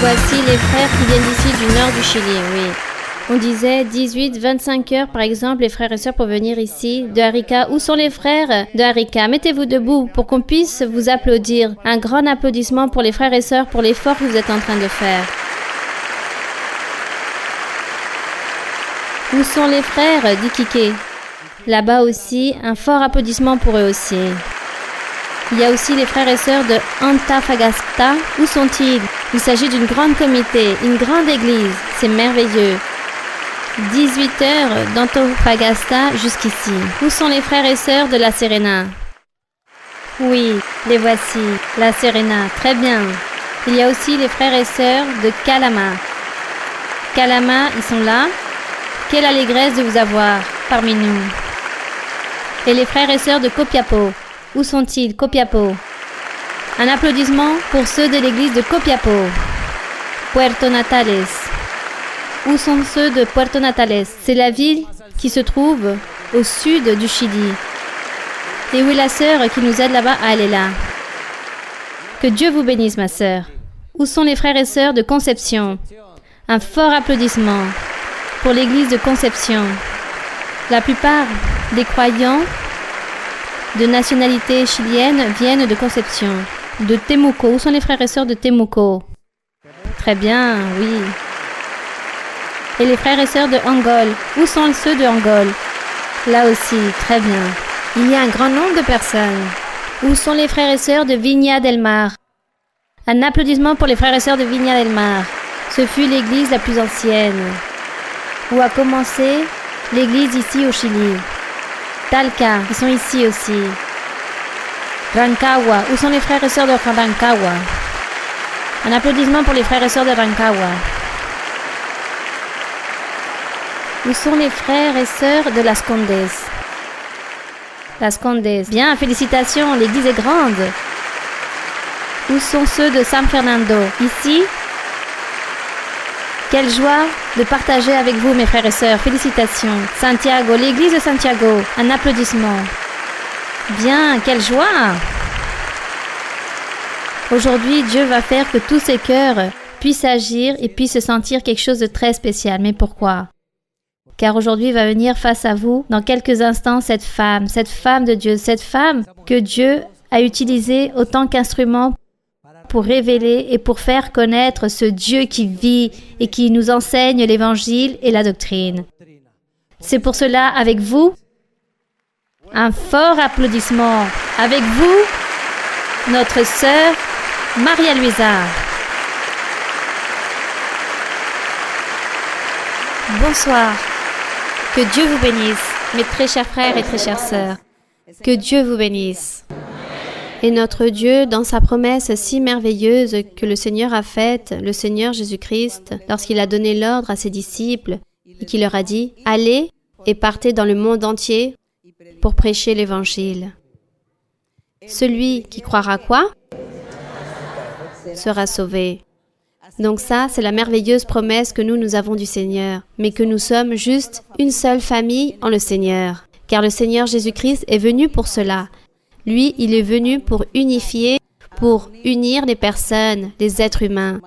Voici les frères qui viennent d'ici du nord du Chili, oui. On disait 18-25 heures, par exemple, les frères et sœurs pour venir ici, de Arica. Où sont les frères de Arica? Mettez-vous debout pour qu'on puisse vous applaudir. Un grand applaudissement pour les frères et sœurs, pour l'effort que vous êtes en train de faire. Où sont les frères d'Iquique? Là-bas aussi, un fort applaudissement pour eux aussi. Il y a aussi les frères et sœurs de Antofagasta. Où sont-ils? Il s'agit d'une grande comité, une grande église. C'est merveilleux. 18 heures d'Antofagasta jusqu'ici. Où sont les frères et sœurs de La Serena? Oui, les voici. La Serena, très bien. Il y a aussi les frères et sœurs de Calama. Calama, ils sont là. Quelle allégresse de vous avoir parmi nous. Et les frères et sœurs de Copiapo. Où sont-ils, Copiapo? Un applaudissement pour ceux de l'église de Copiapo. Puerto Natales. Où sont ceux de Puerto Natales? C'est la ville qui se trouve au sud du Chili. Et où est la sœur qui nous aide là-bas? Ah, elle est là. Que Dieu vous bénisse, ma sœur. Où sont les frères et sœurs de Conception? Un fort applaudissement pour l'église de Conception. La plupart des croyants de nationalité chilienne viennent de Conception. De Temuco. Où sont les frères et sœurs de Temuco? Très bien, oui. Et les frères et sœurs de Angol. Où sont ceux de Angol? Là aussi, très bien. Il y a un grand nombre de personnes. Où sont les frères et sœurs de Viña del Mar? Un applaudissement pour les frères et sœurs de Viña del Mar. Ce fut l'église la plus ancienne, où a commencé l'église ici au Chili. Talca, ils sont ici aussi. Rancagua, où sont les frères et sœurs de Rancagua? Un applaudissement pour les frères et sœurs de Rancagua. Où sont les frères et sœurs de Las Condes? Las Condes. Bien, félicitations, l'église est grande. Où sont ceux de San Fernando? Ici. Quelle joie de partager avec vous, mes frères et sœurs. Félicitations. Santiago, l'église de Santiago. Un applaudissement. Bien, quelle joie. Aujourd'hui, Dieu va faire que tous ces cœurs puissent agir et puissent sentir quelque chose de très spécial. Mais pourquoi? Car aujourd'hui va venir face à vous, dans quelques instants, cette femme de Dieu, cette femme que Dieu a utilisée autant qu'instrument pour révéler et pour faire connaître ce Dieu qui vit et qui nous enseigne l'Évangile et la doctrine. C'est pour cela, avec vous, un fort applaudissement. Avec vous, notre sœur Maria-Luisa. Bonsoir. Que Dieu vous bénisse, mes très chers frères et très chères sœurs. Que Dieu vous bénisse. Et notre Dieu, dans sa promesse si merveilleuse que le Seigneur a faite, le Seigneur Jésus-Christ, lorsqu'il a donné l'ordre à ses disciples et qu'il leur a dit « Allez et partez dans le monde entier pour prêcher l'Évangile. » Celui qui croira quoi? Sera sauvé. Donc ça, c'est la merveilleuse promesse que nous avons du Seigneur, mais que nous sommes juste une seule famille en le Seigneur. Car le Seigneur Jésus-Christ est venu pour cela. Lui, il est venu pour unifier, pour unir les personnes, les êtres humains.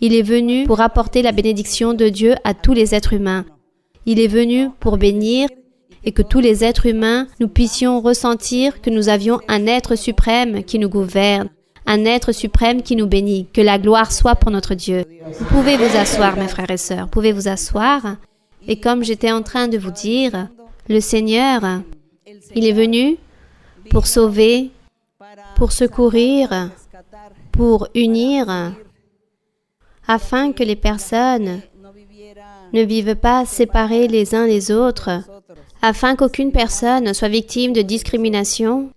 Il est venu pour apporter la bénédiction de Dieu à tous les êtres humains. Il est venu pour bénir et que tous les êtres humains, nous puissions ressentir que nous avions un être suprême qui nous gouverne, un être suprême qui nous bénit. Que la gloire soit pour notre Dieu. Vous pouvez vous asseoir, mes frères et sœurs. Vous pouvez vous asseoir. Et comme j'étais en train de vous dire, le Seigneur, il est venu pour sauver, pour secourir, pour unir, afin que les personnes ne vivent pas séparées les uns les autres, afin qu'aucune personne soit victime de discrimination.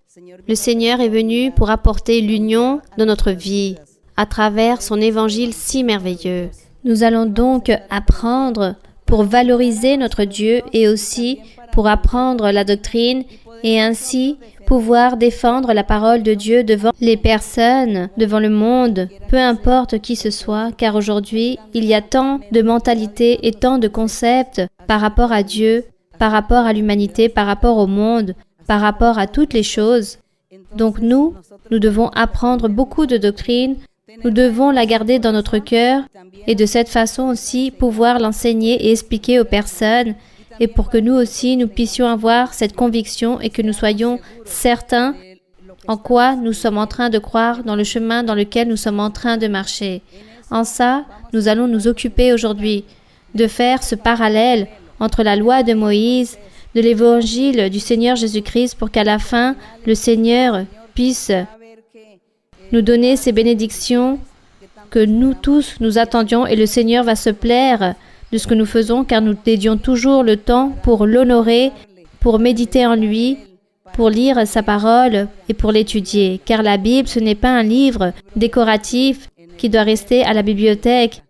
Le Seigneur est venu pour apporter l'union dans notre vie, à travers son évangile si merveilleux. Nous allons donc apprendre pour valoriser notre Dieu et aussi pour apprendre la doctrine et ainsi pouvoir défendre la parole de Dieu devant les personnes, devant le monde, peu importe qui ce soit, car aujourd'hui, il y a tant de mentalités et tant de concepts par rapport à Dieu, par rapport à l'humanité, par rapport au monde, par rapport à toutes les choses. Donc nous devons apprendre beaucoup de doctrines Nous devons la garder dans notre cœur et de cette façon aussi pouvoir l'enseigner et expliquer aux personnes et pour que nous aussi nous puissions avoir cette conviction et que nous soyons certains en quoi nous sommes en train de croire dans le chemin dans lequel nous sommes en train de marcher. En ça, nous allons nous occuper aujourd'hui de faire ce parallèle entre la loi de Moïse, de l'évangile du Seigneur Jésus-Christ pour qu'à la fin, le Seigneur puisse nous donner ces bénédictions que nous tous nous attendions et le Seigneur va se plaire de ce que nous faisons car nous dédions toujours le temps pour l'honorer, pour méditer en lui, pour lire sa parole et pour l'étudier. Car la Bible, ce n'est pas un livre décoratif qui doit rester à la bibliothèque.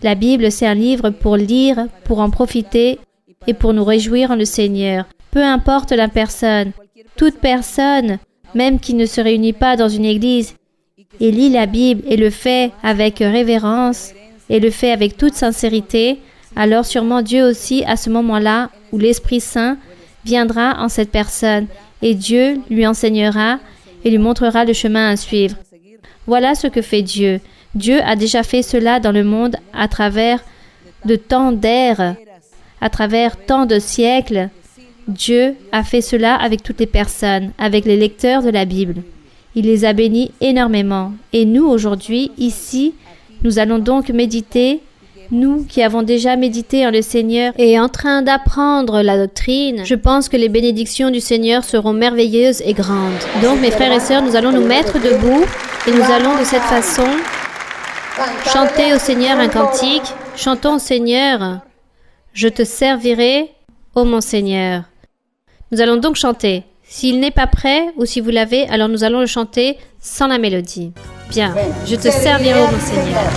La Bible, c'est un livre pour lire, pour en profiter et pour nous réjouir en le Seigneur. Peu importe la personne, toute personne, même qui ne se réunit pas dans une église, et lit la Bible et le fait avec révérence et le fait avec toute sincérité, alors sûrement Dieu aussi, à ce moment-là, où l'Esprit Saint viendra en cette personne et Dieu lui enseignera et lui montrera le chemin à suivre. Voilà ce que fait Dieu. Dieu a déjà fait cela dans le monde à travers de tant d'ères, à travers tant de siècles. Dieu a fait cela avec toutes les personnes, avec les lecteurs de la Bible. Il les a bénis énormément. Et nous, aujourd'hui, ici, nous allons donc méditer, nous qui avons déjà médité en le Seigneur et en train d'apprendre la doctrine, je pense que les bénédictions du Seigneur seront merveilleuses et grandes. Donc, mes frères et sœurs, nous allons nous mettre debout et nous allons de cette façon chanter au Seigneur un cantique. Chantons au Seigneur, je te servirai, ô mon Seigneur. Nous allons donc chanter. S'il n'est pas prêt, ou si vous l'avez, alors nous allons le chanter sans la mélodie. Bien, je te servirai, ô mon Seigneur.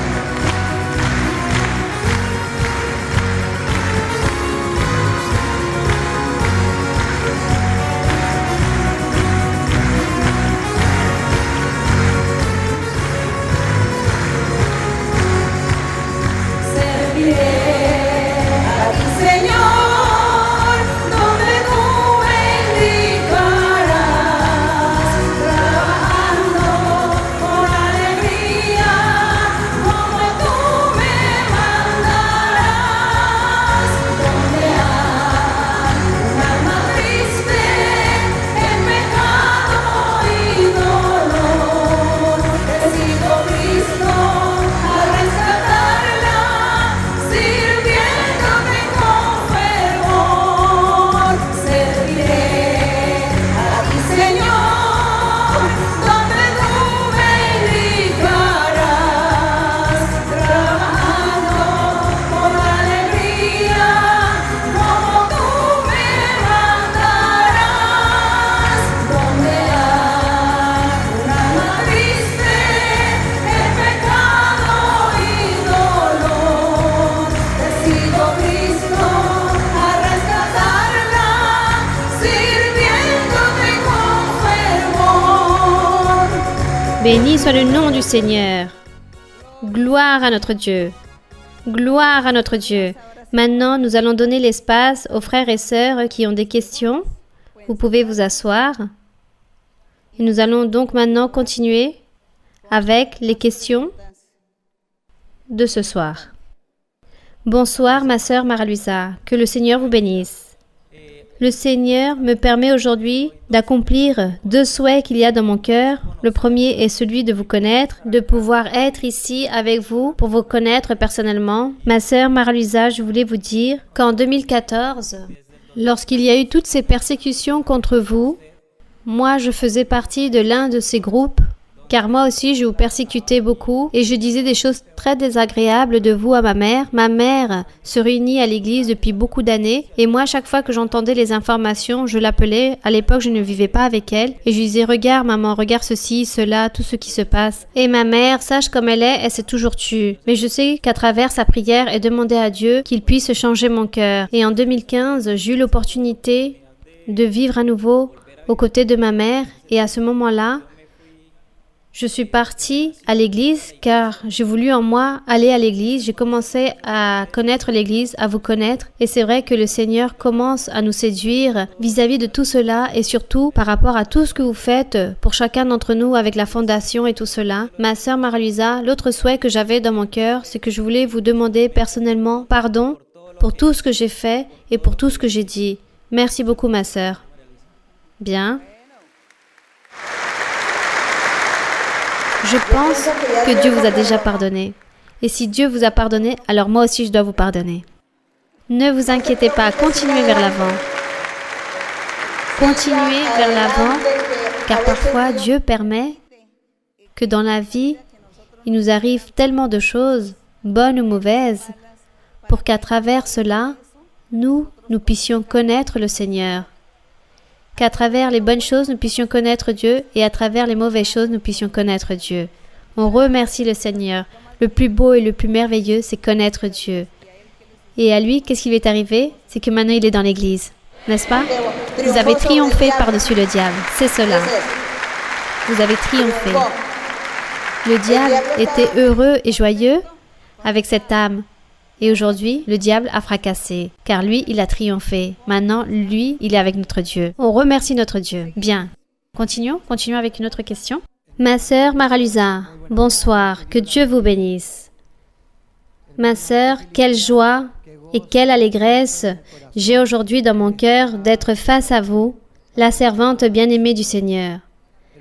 Béni soit le nom du Seigneur. Gloire à notre Dieu. Gloire à notre Dieu. Maintenant, nous allons donner l'espace aux frères et sœurs qui ont des questions. Vous pouvez vous asseoir. Et nous allons donc maintenant continuer avec les questions de ce soir. Bonsoir, ma sœur Mara-Luisa. Que le Seigneur vous bénisse. Le Seigneur me permet aujourd'hui d'accomplir 2 souhaits qu'il y a dans mon cœur. Le premier est celui de vous connaître, de pouvoir être ici avec vous pour vous connaître personnellement. Ma sœur Mara-Luisa, je voulais vous dire qu'en 2014, lorsqu'il y a eu toutes ces persécutions contre vous, moi je faisais partie de l'un de ces groupes, car moi aussi je vous persécutais beaucoup et je disais des choses très désagréables de vous à ma mère. Ma mère se réunit à l'église depuis beaucoup d'années et moi chaque fois que j'entendais les informations, je l'appelais. À l'époque je ne vivais pas avec elle et je lui disais regarde maman, regarde ceci, cela, tout ce qui se passe. Et ma mère, sage comme elle s'est toujours tue. Mais je sais qu'à travers sa prière, elle demandait à Dieu qu'il puisse changer mon cœur. Et en 2015, j'ai eu l'opportunité de vivre à nouveau aux côtés de ma mère et à ce moment-là, Je suis partie à l'église car j'ai voulu en moi aller à l'église. J'ai commencé à connaître l'église, à vous connaître. Et c'est vrai que le Seigneur commence à nous séduire vis-à-vis de tout cela et surtout par rapport à tout ce que vous faites pour chacun d'entre nous avec la fondation et tout cela. Ma sœur Marie-Louisa, l'autre souhait que j'avais dans mon cœur, c'est que je voulais vous demander personnellement pardon pour tout ce que j'ai fait et pour tout ce que j'ai dit. Merci beaucoup, ma sœur. Bien. Je pense que Dieu vous a déjà pardonné. Et si Dieu vous a pardonné, alors moi aussi je dois vous pardonner. Ne vous inquiétez pas, continuez vers l'avant. Continuez vers l'avant, car parfois Dieu permet que dans la vie, il nous arrive tellement de choses, bonnes ou mauvaises, pour qu'à travers cela, nous puissions connaître le Seigneur. Qu'à travers les bonnes choses, nous puissions connaître Dieu et à travers les mauvaises choses, nous puissions connaître Dieu. On remercie le Seigneur. Le plus beau et le plus merveilleux, c'est connaître Dieu. Et à lui, qu'est-ce qui lui est arrivé? C'est que maintenant, il est dans l'Église. N'est-ce pas? Vous avez triomphé par-dessus le diable. C'est cela. Vous avez triomphé. Le diable était heureux et joyeux avec cette âme. Et aujourd'hui, le diable a fracassé, car lui, il a triomphé. Maintenant, lui, il est avec notre Dieu. On remercie notre Dieu. Bien. Continuons avec une autre question. Ma sœur Marie-Louisa, bonsoir, que Dieu vous bénisse. Ma sœur, quelle joie et quelle allégresse j'ai aujourd'hui dans mon cœur d'être face à vous, la servante bien-aimée du Seigneur.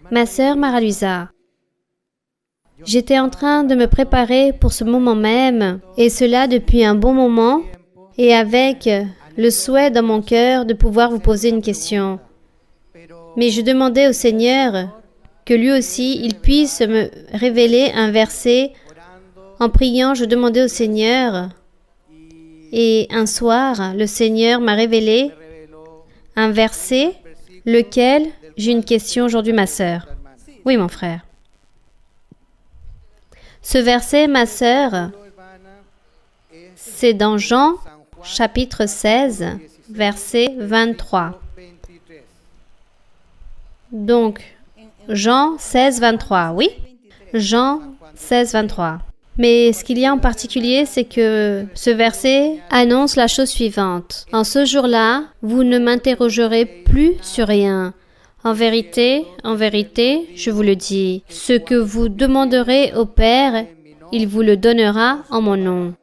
Ma sœur Marie-Louisa, j'étais en train de me préparer pour ce moment même, et cela depuis un bon moment, et avec le souhait dans mon cœur de pouvoir vous poser une question. Mais je demandais au Seigneur que lui aussi, il puisse me révéler un verset. En priant, je demandais au Seigneur, et un soir, le Seigneur m'a révélé un verset, lequel j'ai une question aujourd'hui, ma sœur. Oui, mon frère. Ce verset, ma sœur, c'est dans Jean, chapitre 16, verset 23. Donc, Jean 16, 23, oui? Jean 16, 23. Mais ce qu'il y a en particulier, c'est que ce verset annonce la chose suivante. En ce jour-là, vous ne m'interrogerez plus sur rien. En vérité, je vous le dis, ce que vous demanderez au Père, il vous le donnera en mon nom.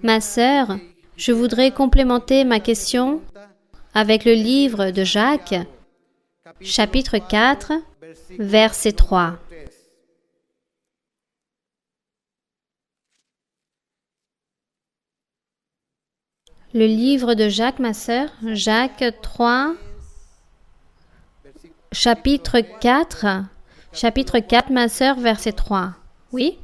Ma sœur, je voudrais complémenter ma question avec le livre de Jacques, chapitre 4, verset 3. Le livre de Jacques, ma sœur, Jacques 3, chapitre 4, ma sœur, verset 3. Oui?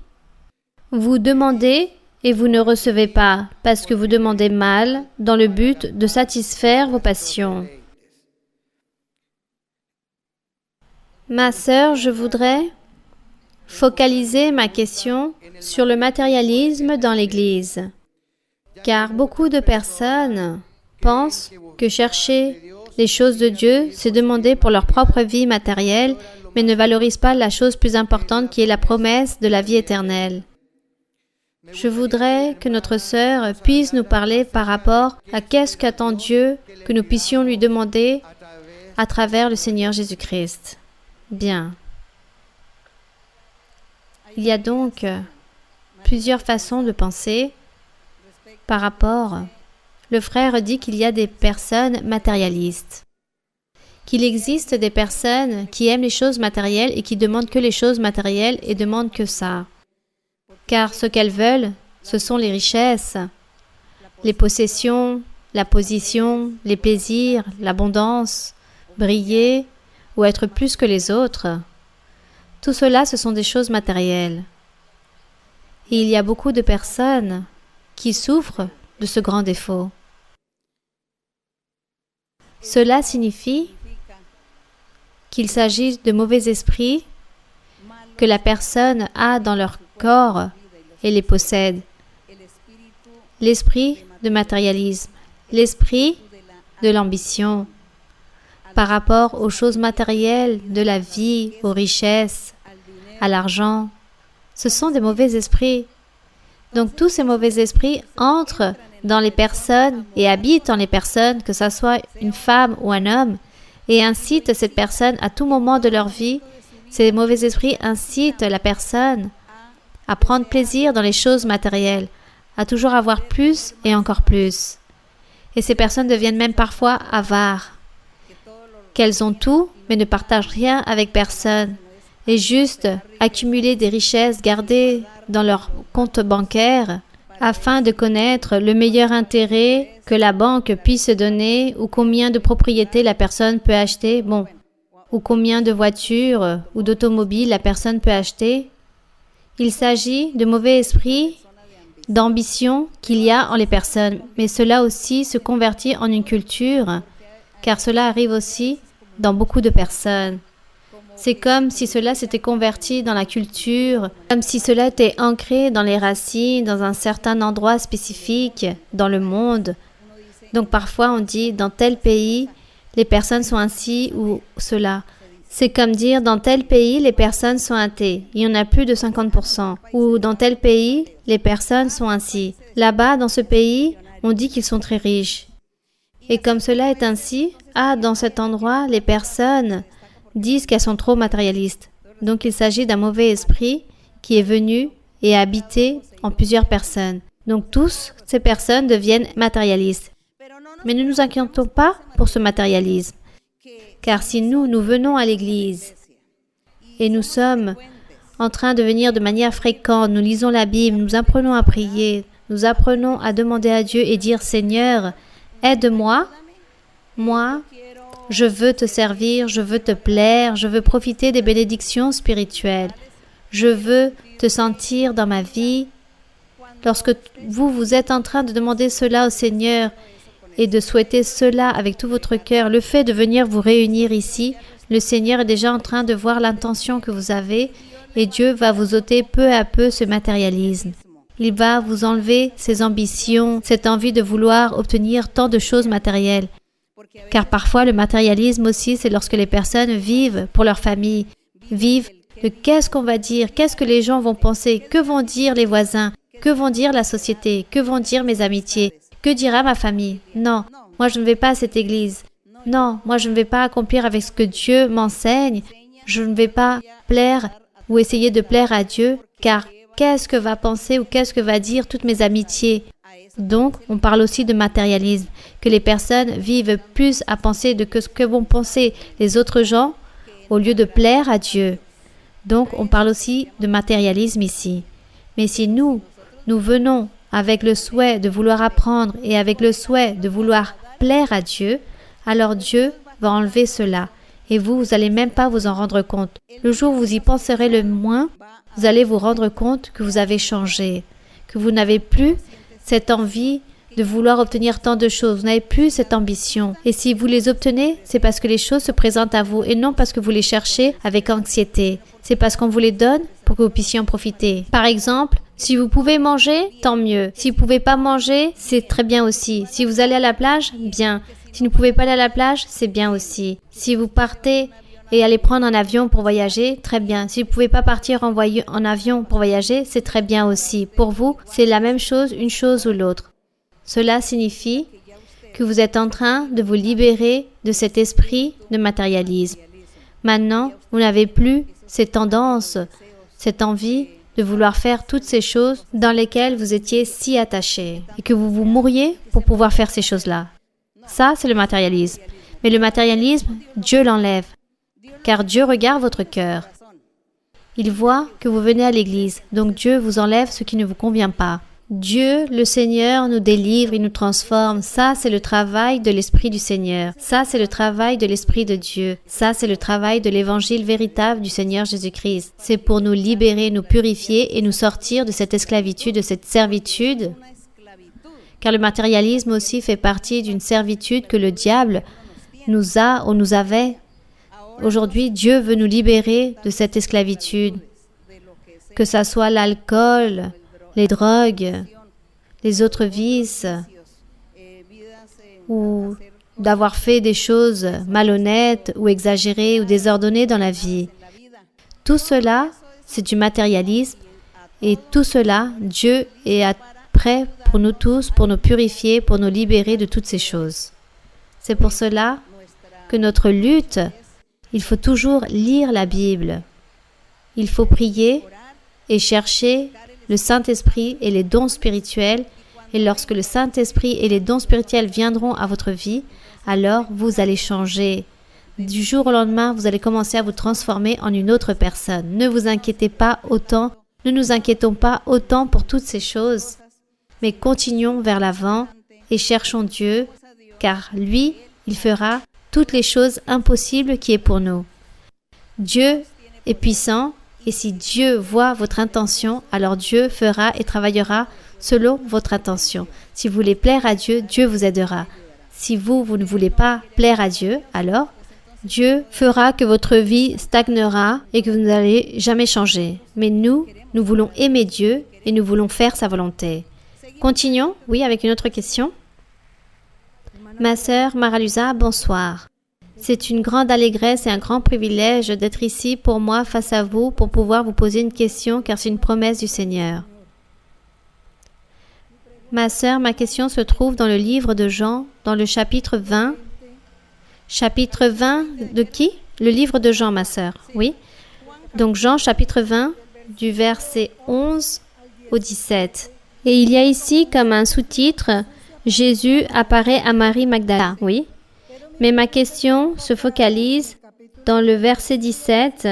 Vous demandez et vous ne recevez pas, parce que vous demandez mal, dans le but de satisfaire vos passions. Ma sœur, je voudrais focaliser ma question sur le matérialisme dans l'Église, car beaucoup de personnes pensent que chercher les choses de Dieu, c'est demander pour leur propre vie matérielle, mais ne valorisent pas la chose plus importante qui est la promesse de la vie éternelle. Je voudrais que notre sœur puisse nous parler par rapport à qu'est-ce qu'attend Dieu que nous puissions lui demander à travers le Seigneur Jésus-Christ. Bien. Il y a donc plusieurs façons de penser par rapport. Le frère dit qu'il y a des personnes matérialistes, qu'il existe des personnes qui aiment les choses matérielles et qui demandent que les choses matérielles et demandent que ça. Car ce qu'elles veulent, ce sont les richesses, les possessions, la position, les plaisirs, l'abondance, briller ou être plus que les autres. Tout cela, ce sont des choses matérielles. Et il y a beaucoup de personnes qui souffrent de ce grand défaut. Cela signifie qu'il s'agit de mauvais esprits que la personne a dans leur corps et les possède. L'esprit de matérialisme, l'esprit de l'ambition par rapport aux choses matérielles de la vie, aux richesses, à l'argent. Ce sont des mauvais esprits. Donc tous ces mauvais esprits entrent dans les personnes et habitent en les personnes, que ce soit une femme ou un homme, et incitent cette personne à tout moment de leur vie. Ces mauvais esprits incitent la personne à prendre plaisir dans les choses matérielles, à toujours avoir plus et encore plus. Et ces personnes deviennent même parfois avares, qu'elles ont tout, mais ne partagent rien avec personne, et juste accumuler des richesses gardées dans leur compte bancaire afin de connaître le meilleur intérêt que la banque puisse donner ou combien de propriétés la personne peut acheter, ou combien de voitures ou d'automobiles la personne peut acheter. Il s'agit de mauvais esprits, d'ambition qu'il y a en les personnes, mais cela aussi se convertit en une culture, car cela arrive aussi dans beaucoup de personnes. C'est comme si cela s'était converti dans la culture, comme si cela était ancré dans les racines, dans un certain endroit spécifique, dans le monde. Donc parfois on dit, dans tel pays, les personnes sont ainsi ou cela. C'est comme dire, dans tel pays, les personnes sont athées, il y en a plus de 50%. Ou dans tel pays, les personnes sont ainsi. Là-bas, dans ce pays, on dit qu'ils sont très riches. Et comme cela est ainsi, dans cet endroit, les personnes disent qu'elles sont trop matérialistes. Donc il s'agit d'un mauvais esprit qui est venu et a habité en plusieurs personnes. Donc tous ces personnes deviennent matérialistes. Mais ne nous inquiétons pas pour ce matérialisme. Car si nous venons à l'église et nous sommes en train de venir de manière fréquente, nous lisons la Bible, nous apprenons à prier, nous apprenons à demander à Dieu et dire « Seigneur, aide-moi, moi, je veux te servir, je veux te plaire, je veux profiter des bénédictions spirituelles, je veux te sentir dans ma vie. » Lorsque vous êtes en train de demander cela au Seigneur, et de souhaiter cela avec tout votre cœur, le fait de venir vous réunir ici, le Seigneur est déjà en train de voir l'intention que vous avez et Dieu va vous ôter peu à peu ce matérialisme. Il va vous enlever ces ambitions, cette envie de vouloir obtenir tant de choses matérielles. Car parfois le matérialisme aussi, c'est lorsque les personnes vivent pour leur famille, vivent de qu'est-ce qu'on va dire, qu'est-ce que les gens vont penser, que vont dire les voisins, que vont dire la société, que vont dire mes amitiés. Que dira ma famille? Non, moi je ne vais pas à cette église. Non, moi je ne vais pas accomplir avec ce que Dieu m'enseigne. Je ne vais pas plaire ou essayer de plaire à Dieu, car qu'est-ce que va penser ou qu'est-ce que va dire toutes mes amitiés? Donc, on parle aussi de matérialisme, que les personnes vivent plus à penser de ce que vont penser les autres gens au lieu de plaire à Dieu. Donc, on parle aussi de matérialisme ici. Mais si nous venons avec le souhait de vouloir apprendre et avec le souhait de vouloir plaire à Dieu, alors Dieu va enlever cela. Et vous n'allez même pas vous en rendre compte. Le jour où vous y penserez le moins, vous allez vous rendre compte que vous avez changé, que vous n'avez plus cette envie de vouloir obtenir tant de choses. Vous n'avez plus cette ambition. Et si vous les obtenez, c'est parce que les choses se présentent à vous et non parce que vous les cherchez avec anxiété. C'est parce qu'on vous les donne pour que vous puissiez en profiter. Par exemple, si vous pouvez manger, tant mieux. Si vous ne pouvez pas manger, c'est très bien aussi. Si vous allez à la plage, bien. Si vous ne pouvez pas aller à la plage, c'est bien aussi. Si vous partez et allez prendre un avion pour voyager, très bien. Si vous ne pouvez pas partir en avion pour voyager, c'est très bien aussi. Pour vous, c'est la même chose, une chose ou l'autre. Cela signifie que vous êtes en train de vous libérer de cet esprit de matérialisme. Maintenant, vous n'avez plus cette tendance, cette envie de vouloir faire toutes ces choses dans lesquelles vous étiez si attaché et que vous mourriez pour pouvoir faire ces choses-là. Ça, c'est le matérialisme. Mais le matérialisme, Dieu l'enlève, car Dieu regarde votre cœur. Il voit que vous venez à l'église, donc Dieu vous enlève ce qui ne vous convient pas. Dieu, le Seigneur, nous délivre, il nous transforme. Ça, c'est le travail de l'Esprit du Seigneur. Ça, c'est le travail de l'Esprit de Dieu. Ça, c'est le travail de l'Évangile véritable du Seigneur Jésus-Christ. C'est pour nous libérer, nous purifier et nous sortir de cette esclavitude, de cette servitude. Car le matérialisme aussi fait partie d'une servitude que le diable nous a ou nous avait. Aujourd'hui, Dieu veut nous libérer de cette esclavitude. Que ça soit l'alcool, les drogues, les autres vices, ou d'avoir fait des choses malhonnêtes ou exagérées ou désordonnées dans la vie. Tout cela, c'est du matérialisme. Et tout cela, Dieu est prêt pour nous tous, pour nous purifier, pour nous libérer de toutes ces choses. C'est pour cela que notre lutte, il faut toujours lire la Bible. Il faut prier et chercher le Saint-Esprit et les dons spirituels. Et lorsque le Saint-Esprit et les dons spirituels viendront à votre vie, alors vous allez changer. Du jour au lendemain, vous allez commencer à vous transformer en une autre personne. Ne vous inquiétez pas autant, ne nous inquiétons pas autant pour toutes ces choses, mais continuons vers l'avant et cherchons Dieu, car lui, il fera toutes les choses impossibles qui est pour nous. Dieu est puissant, et si Dieu voit votre intention, alors Dieu fera et travaillera selon votre intention. Si vous voulez plaire à Dieu, Dieu vous aidera. Si vous ne voulez pas plaire à Dieu, alors Dieu fera que votre vie stagnera et que vous n'allez jamais changer. Mais nous voulons aimer Dieu et nous voulons faire sa volonté. Continuons, oui, avec une autre question. Ma sœur Maralusa, bonsoir. C'est une grande allégresse et un grand privilège d'être ici pour moi face à vous pour pouvoir vous poser une question car c'est une promesse du Seigneur. Ma sœur, ma question se trouve dans le livre de Jean, dans le chapitre 20. Chapitre 20 de qui? Le livre de Jean, ma sœur, oui. Donc Jean, chapitre 20, du verset 11 au 17. Et il y a ici comme un sous-titre, Jésus apparaît à Marie Magdala, oui. Mais ma question se focalise dans le verset 17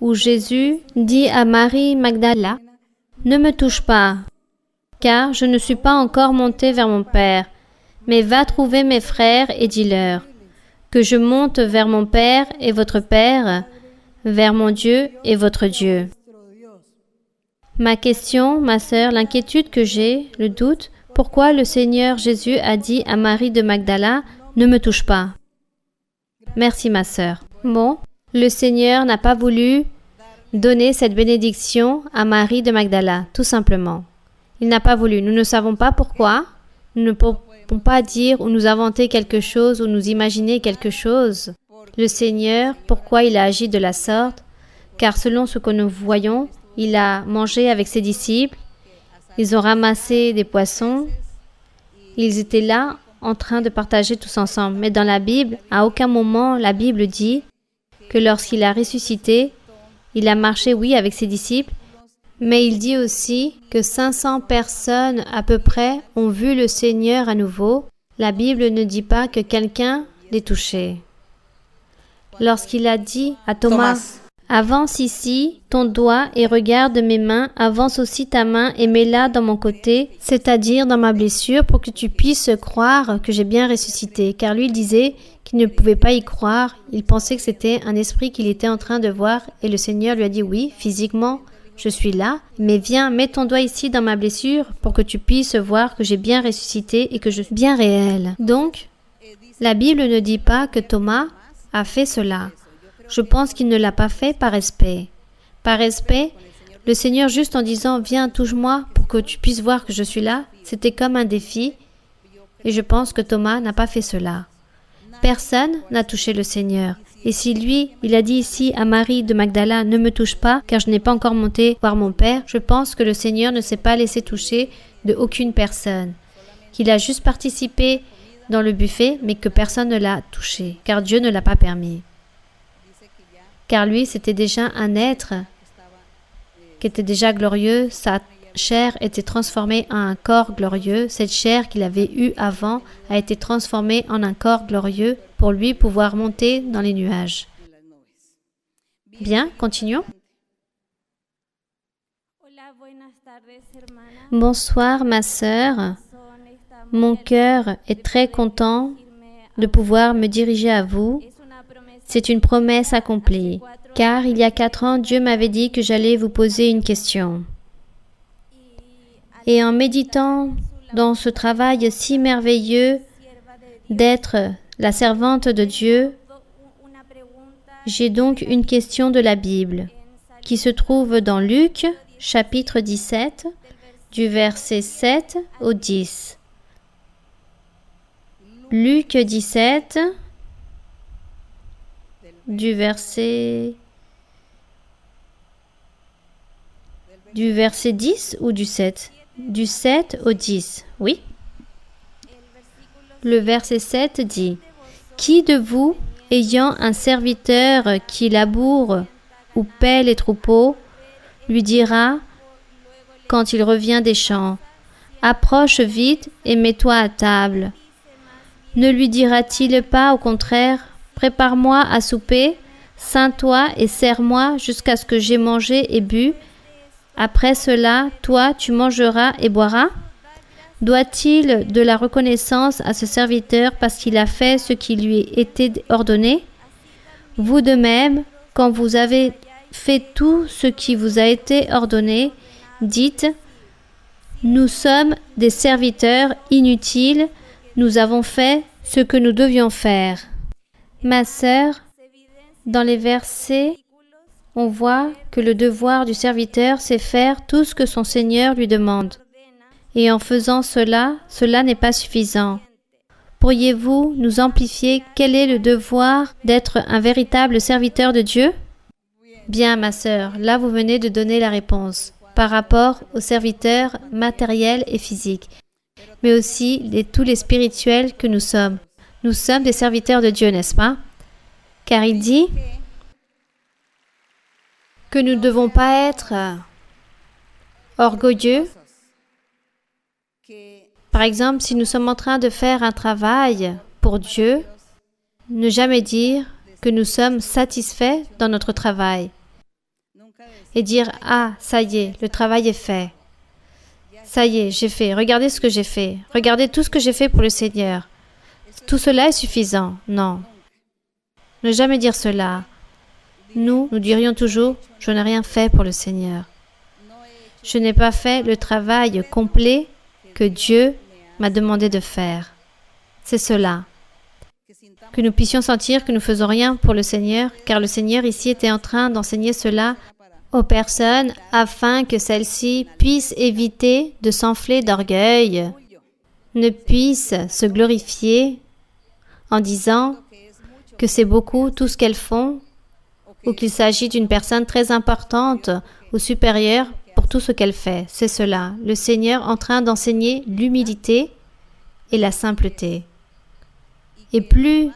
où Jésus dit à Marie Magdala, « Ne me touche pas, car je ne suis pas encore monté vers mon Père, mais va trouver mes frères et dis-leur que je monte vers mon Père et votre Père, vers mon Dieu et votre Dieu. » Ma question, ma sœur, l'inquiétude que j'ai, le doute, pourquoi le Seigneur Jésus a dit à Marie de Magdala, « Ne me touche pas. » Merci, ma sœur. Bon, le Seigneur n'a pas voulu donner cette bénédiction à Marie de Magdala, tout simplement. Il n'a pas voulu. Nous ne savons pas pourquoi. Nous ne pouvons pas dire ou nous inventer quelque chose ou nous imaginer quelque chose. Le Seigneur, pourquoi il a agi de la sorte? Car selon ce que nous voyons, il a mangé avec ses disciples. Ils ont ramassé des poissons. Ils étaient là en train de partager tous ensemble. Mais dans la Bible, à aucun moment la Bible dit que lorsqu'il a ressuscité, il a marché, oui, avec ses disciples, mais il dit aussi que 500 personnes à peu près ont vu le Seigneur à nouveau. La Bible ne dit pas que quelqu'un l'ait touché. Lorsqu'il a dit à Thomas, « Avance ici ton doigt et regarde mes mains, avance aussi ta main et mets-la dans mon côté, c'est-à-dire dans ma blessure, pour que tu puisses croire que j'ai bien ressuscité. » Car lui, il disait qu'il ne pouvait pas y croire, il pensait que c'était un esprit qu'il était en train de voir, et le Seigneur lui a dit, « Oui, physiquement, je suis là, mais viens, mets ton doigt ici dans ma blessure, pour que tu puisses voir que j'ai bien ressuscité et que je suis bien réel. » Donc, la Bible ne dit pas que Thomas a fait cela. Je pense qu'il ne l'a pas fait par respect. Par respect, le Seigneur juste en disant « Viens, touche-moi pour que tu puisses voir que je suis là », c'était comme un défi. Et je pense que Thomas n'a pas fait cela. Personne n'a touché le Seigneur. Et si lui, il a dit ici à Marie de Magdala « Ne me touche pas, car je n'ai pas encore monté voir mon Père », je pense que le Seigneur ne s'est pas laissé toucher de aucune personne. Qu'il a juste participé dans le buffet, mais que personne ne l'a touché, car Dieu ne l'a pas permis. Car lui, c'était déjà un être qui était déjà glorieux, sa chair était transformée en un corps glorieux, cette chair qu'il avait eue avant a été transformée en un corps glorieux pour lui pouvoir monter dans les nuages. Bien, continuons. Bonsoir ma sœur, mon cœur est très content de pouvoir me diriger à vous. C'est une promesse accomplie, car il y a 4 ans, Dieu m'avait dit que j'allais vous poser une question. Et en méditant dans ce travail si merveilleux d'être la servante de Dieu, j'ai donc une question de la Bible qui se trouve dans Luc, chapitre 17, du verset 7 au 10. Luc 17, du verset Du verset 10 ou du 7? Du 7 au 10, oui. Le verset 7 dit: Qui de vous, ayant un serviteur qui laboure ou paie les troupeaux, lui dira, quand il revient des champs, approche vite et mets-toi à table. Ne lui dira-t-il pas au contraire, prépare-moi à souper, ceins-toi et sers-moi jusqu'à ce que j'aie mangé et bu. Après cela, toi, tu mangeras et boiras? Doit-il de la reconnaissance à ce serviteur parce qu'il a fait ce qui lui était ordonné? Vous de même, quand vous avez fait tout ce qui vous a été ordonné, dites: Nous sommes des serviteurs inutiles, nous avons fait ce que nous devions faire. Ma sœur, dans les versets, on voit que le devoir du serviteur, c'est faire tout ce que son Seigneur lui demande. Et en faisant cela, cela n'est pas suffisant. Pourriez-vous nous amplifier quel est le devoir d'être un véritable serviteur de Dieu? Bien, ma sœur, là vous venez de donner la réponse par rapport aux serviteurs matériels et physiques, mais aussi tous les spirituels que nous sommes. Nous sommes des serviteurs de Dieu, n'est-ce pas? Car il dit que nous ne devons pas être orgueilleux. Par exemple, si nous sommes en train de faire un travail pour Dieu, ne jamais dire que nous sommes satisfaits dans notre travail et dire: Ah, ça y est, le travail est fait. Ça y est, j'ai fait. Regardez ce que j'ai fait. Regardez tout ce que j'ai fait pour le Seigneur. Tout cela est suffisant. Non. Ne jamais dire cela. Nous dirions toujours: Je n'ai rien fait pour le Seigneur. Je n'ai pas fait le travail complet que Dieu m'a demandé de faire. C'est cela. Que nous puissions sentir que nous ne faisons rien pour le Seigneur, car le Seigneur ici était en train d'enseigner cela aux personnes afin que celles-ci puissent éviter de s'enfler d'orgueil, ne puissent se glorifier en disant que c'est beaucoup tout ce qu'elles font ou qu'il s'agit d'une personne très importante ou supérieure pour tout ce qu'elle fait. C'est cela, le Seigneur en train d'enseigner l'humilité et la simpleté. Et plus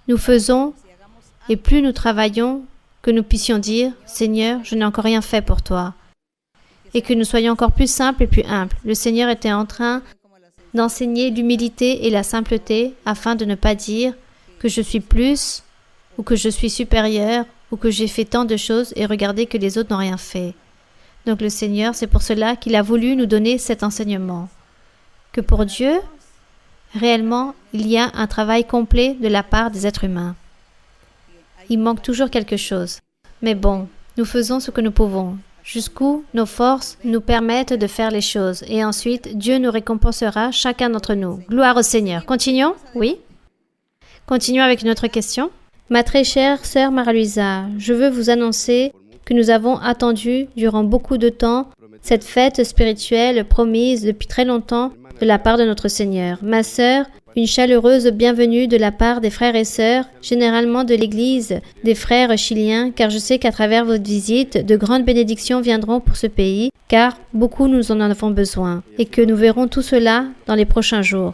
nous faisons et plus nous travaillons, que nous puissions dire: Seigneur, je n'ai encore rien fait pour toi. Et que nous soyons encore plus simples et plus humbles. Le Seigneur était en train d'enseigner l'humilité et la simpleté afin de ne pas dire que je suis plus ou que je suis supérieur ou que j'ai fait tant de choses et regardez que les autres n'ont rien fait. Donc le Seigneur, c'est pour cela qu'il a voulu nous donner cet enseignement. Que pour Dieu, réellement, il y a un travail complet de la part des êtres humains. Il manque toujours quelque chose. Mais bon, nous faisons ce que nous pouvons, jusqu'où nos forces nous permettent de faire les choses. Et ensuite, Dieu nous récompensera chacun d'entre nous. Gloire au Seigneur. Continuons? Oui? Continuons avec une autre question. Ma très chère sœur Mara-Luisa, je veux vous annoncer que nous avons attendu durant beaucoup de temps cette fête spirituelle promise depuis très longtemps de la part de notre Seigneur. Ma sœur, une chaleureuse bienvenue de la part des frères et sœurs, généralement de l'Église des frères chiliens, car je sais qu'à travers votre visite, de grandes bénédictions viendront pour ce pays, car beaucoup nous en avons besoin, et que nous verrons tout cela dans les prochains jours.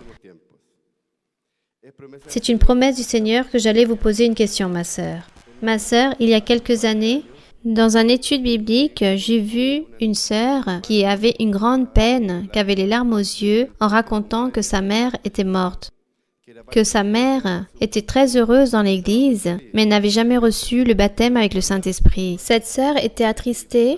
C'est une promesse du Seigneur que j'allais vous poser une question, ma sœur. Ma sœur, il y a quelques années, dans une étude biblique, j'ai vu une sœur qui avait une grande peine, qui avait les larmes aux yeux, en racontant que sa mère était morte. Que sa mère était très heureuse dans l'Église, mais n'avait jamais reçu le baptême avec le Saint-Esprit. Cette sœur était attristée,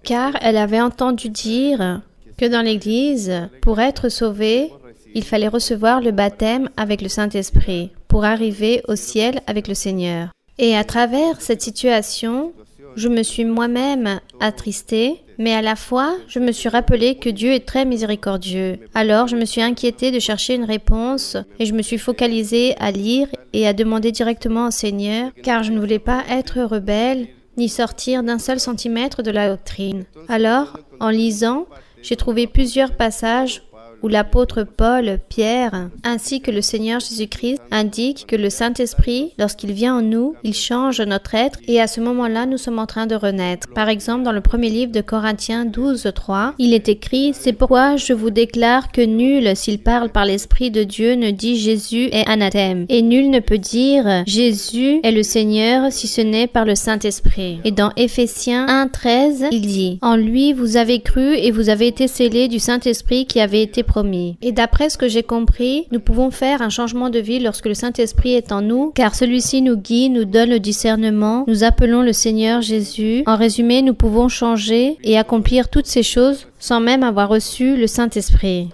car elle avait entendu dire que dans l'Église, pour être sauvée, il fallait recevoir le baptême avec le Saint-Esprit, pour arriver au ciel avec le Seigneur. Et à travers cette situation, je me suis moi-même attristée, mais à la fois, je me suis rappelé que Dieu est très miséricordieux. Alors, je me suis inquiétée de chercher une réponse et je me suis focalisée à lire et à demander directement au Seigneur, car je ne voulais pas être rebelle ni sortir d'un seul centimètre de la doctrine. Alors, en lisant, j'ai trouvé plusieurs passages où l'apôtre Paul, Pierre, ainsi que le Seigneur Jésus-Christ indiquent que le Saint-Esprit, lorsqu'il vient en nous, il change notre être et à ce moment-là, nous sommes en train de renaître. Par exemple, dans le premier livre de Corinthiens 12, 3, il est écrit « C'est pourquoi je vous déclare que nul, s'il parle par l'Esprit de Dieu, ne dit Jésus est anathème. Et nul ne peut dire Jésus est le Seigneur si ce n'est par le Saint-Esprit. » Et dans Éphésiens 1, 13, il dit « En lui, vous avez cru et vous avez été scellés du Saint-Esprit qui avait été promis. » Et d'après ce que j'ai compris, nous pouvons faire un changement de vie lorsque le Saint-Esprit est en nous, car celui-ci nous guide, nous donne le discernement, nous appelons le Seigneur Jésus. En résumé, nous pouvons changer et accomplir toutes ces choses sans même avoir reçu le Saint-Esprit.